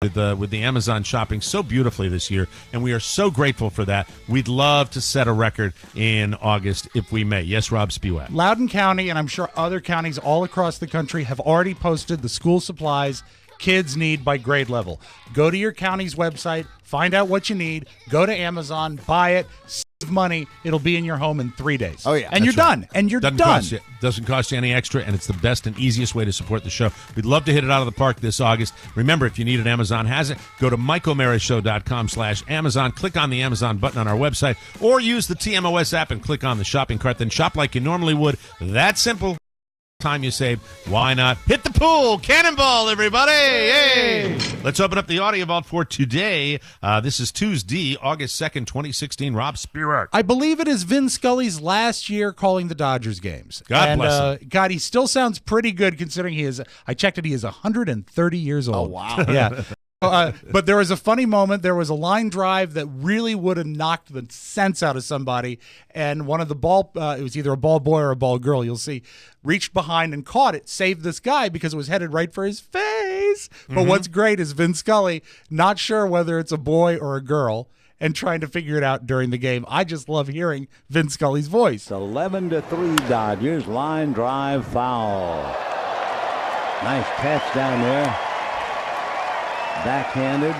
with the Amazon shopping so beautifully this year, and we are so grateful for that. We'd love to set a record in August if we may. Yes, Rob Spewak. Loudoun County, and I'm sure other counties all across the country, have already posted the school supplies kids need by grade level. Go to your county's website, find out what you need, go to Amazon, buy it, save money. It'll be in your home in 3 days. Oh, yeah. And you're done. And you're done. Doesn't cost you any extra, and it's the best and easiest way to support the show. We'd love to hit it out of the park this August. Remember, if you need it, Amazon has it. Go to MikeO'MaraShow.com/Amazon. Click on the Amazon button on our website, or use the TMOS app and click on the shopping cart. Then shop like you normally would. That simple. Time you saved, why not hit the pool? Cannonball, everybody! Yay! Let's open up the audio vault for today. This is Tuesday, August 2nd, 2016. Rob Spewak. I believe it is Vin Scully's last year calling the Dodgers games. God bless him. God, he still sounds pretty good considering he is, I checked it, he is 130 years old. Oh, wow. Yeah. But there was a funny moment. There was a line drive that really would have knocked the sense out of somebody. And one of the it was either a ball boy or a ball girl, you'll see, reached behind and caught it, saved this guy because it was headed right for his face. But what's great is Vin Scully, not sure whether it's a boy or a girl, and trying to figure it out during the game. I just love hearing Vin Scully's voice. 11-3 Dodgers, line drive foul. Nice catch down there. Backhanded.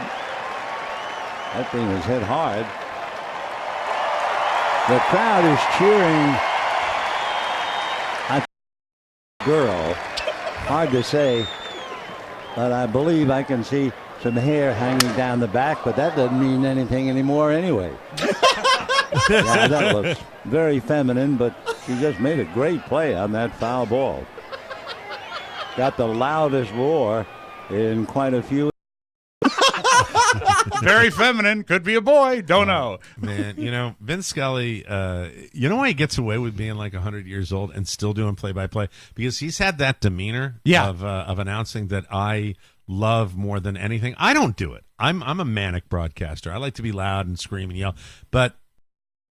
That thing was hit hard. The crowd is cheering. Girl. Hard to say. But I believe I can see some hair hanging down the back, but that doesn't mean anything anymore anyway. Yeah, that looks very feminine, but she just made a great play on that foul ball. Got the loudest roar in quite a few. Very feminine. Could be a boy. Don't know. Man, Vin Scully, you know why he gets away with being like 100 years old and still doing play-by-play? Because he's had that demeanor of announcing that I love more than anything. I don't do it. I'm a manic broadcaster. I like to be loud and scream and yell. But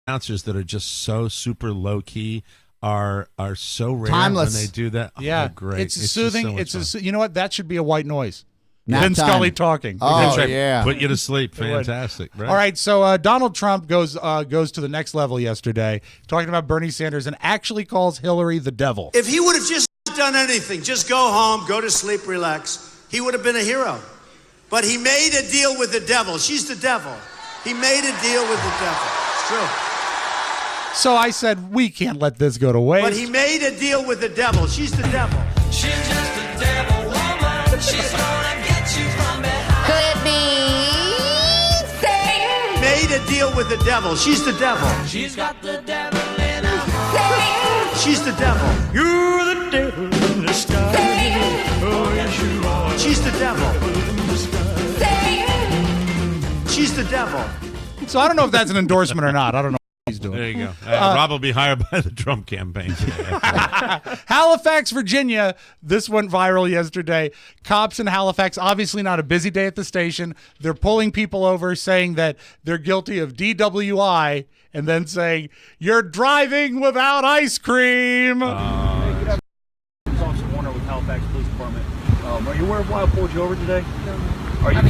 announcers that are just so super low-key are so rare. Timeless. When they do that. Yeah. Oh, great. It's soothing. You know what? That should be a white noise. Nap Vin time. Scully talking. Oh, yeah. Put you to sleep. Fantastic. Right. All right, so Donald Trump goes to the next level yesterday, talking about Bernie Sanders, and actually calls Hillary the devil. If he would have just done anything, just go home, go to sleep, relax, he would have been a hero. But he made a deal with the devil. She's the devil. He made a deal with the devil. It's true. So I said, we can't let this go to waste. But he made a deal with the devil. She's the devil. She's just a devil woman. She's gonna get you from behind. Could it be Satan? Made a deal with the devil. She's the devil. She's got the devil in her. She's the devil. You're the devil in the sky. Oh, yes, you are. She's the devil. She's the devil. So I don't know if that's an endorsement or not. I don't know what he's doing. There you go. Rob will be hired by the Trump campaign today. Halifax, Virginia. This went viral yesterday. Cops in Halifax, obviously not a busy day at the station. They're pulling people over saying that they're guilty of DWI and then saying, you're driving without ice cream. Officer Warner with Halifax Police Department. Are you aware of why I pulled you over today? Are you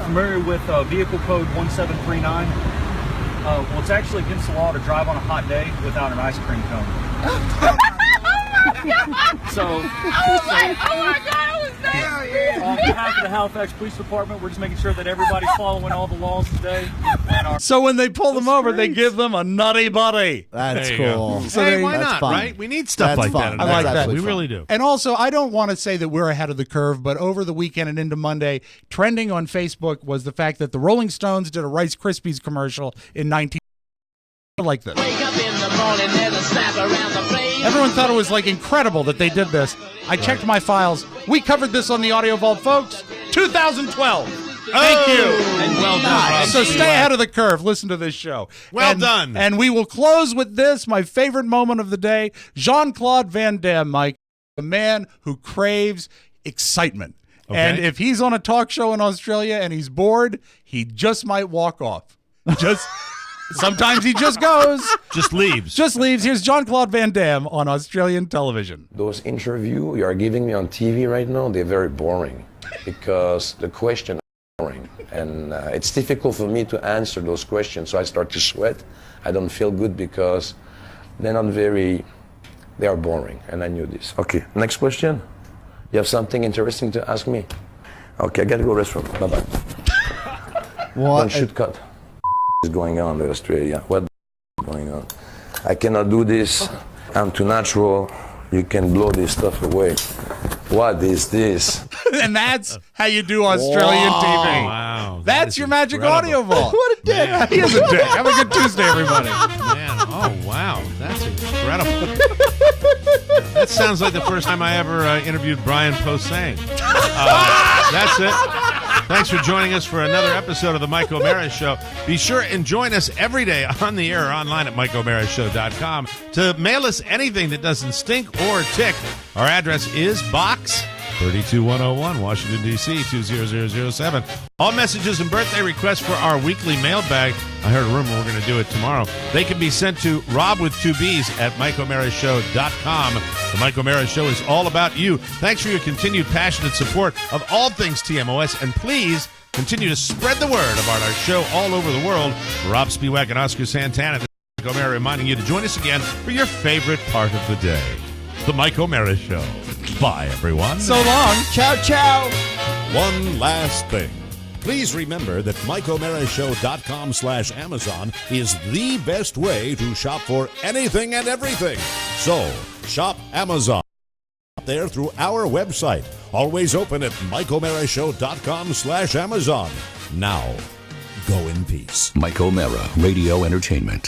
familiar with vehicle code 1739? Well, it's actually against the law to drive on a hot day without an ice cream cone. So, oh my God, I was there. On behalf of the Halifax Police Department, we're just making sure that everybody's following all the laws today. So when they pull them over, they give them a nutty buddy. That's cool. So Hey, why that's not, fun. right? We need stuff That's like fun. that. in I our like lives. that. We really do. And also, I don't want to say that we're ahead of the curve, but over the weekend and into Monday, trending on Facebook was the fact that the Rolling Stones did a Rice Krispies commercial in 19 like this. Everyone thought it was like incredible that they did this. I checked my files. We covered this on the Audio Vault, folks. 2012. Thank you. And well done, Rob. So stay ahead of the curve. Listen to this show. Well done. And we will close with this, my favorite moment of the day. Jean-Claude Van Damme, Mike, a man who craves excitement. Okay. And if he's on a talk show in Australia and he's bored, he just might walk off. Sometimes he just goes. Just leaves. Just leaves. Here's Jean-Claude Van Damme on Australian television. Those interviews you are giving me on TV right now, they're very boring because the question and it's difficult for me to answer those questions. So I start to sweat. I don't feel good because they are boring, and I knew this. Okay, next question. You have something interesting to ask me? Okay, I gotta go restroom. Bye-bye. Don't shoot cut. What is going on in Australia? What is going on? I cannot do this. I'm too natural. You can blow this stuff away. What is this? And that's how you do Australian TV. Wow. That's your magic audio vault. What a dick. Man, he is a dick. Have a good Tuesday, everybody. Man, oh, wow. That's incredible. That sounds like the first time I ever interviewed Brian Posehn. That's it. Thanks for joining us for another episode of the Mike O'Mara Show. Be sure and join us every day on the air or online at MikeO'MaraShow.com to mail us anything that doesn't stink or tick. Our address is Box 32101, Washington, D.C., 20007. All messages and birthday requests for our weekly mailbag. I heard a rumor we're going to do it tomorrow. They can be sent to Rob with 2 B's at MikeO'MaraShow.com. The Mike O'Mara Show is all about you. Thanks for your continued passionate support of all things TMOS, and please continue to spread the word about our show all over the world. Rob Spiewak and Oscar Santana, Mike O'Mara reminding you to join us again for your favorite part of the day. The Mike O'Mara Show. Bye, everyone. So long. Ciao, ciao. One last thing. Please remember that MikeO'MaraShow.com/Amazon is the best way to shop for anything and everything. So, shop Amazon there through our website. Always open at MikeO'MaraShow.com/Amazon. Now, go in peace. Mike O'Mara, Radio Entertainment.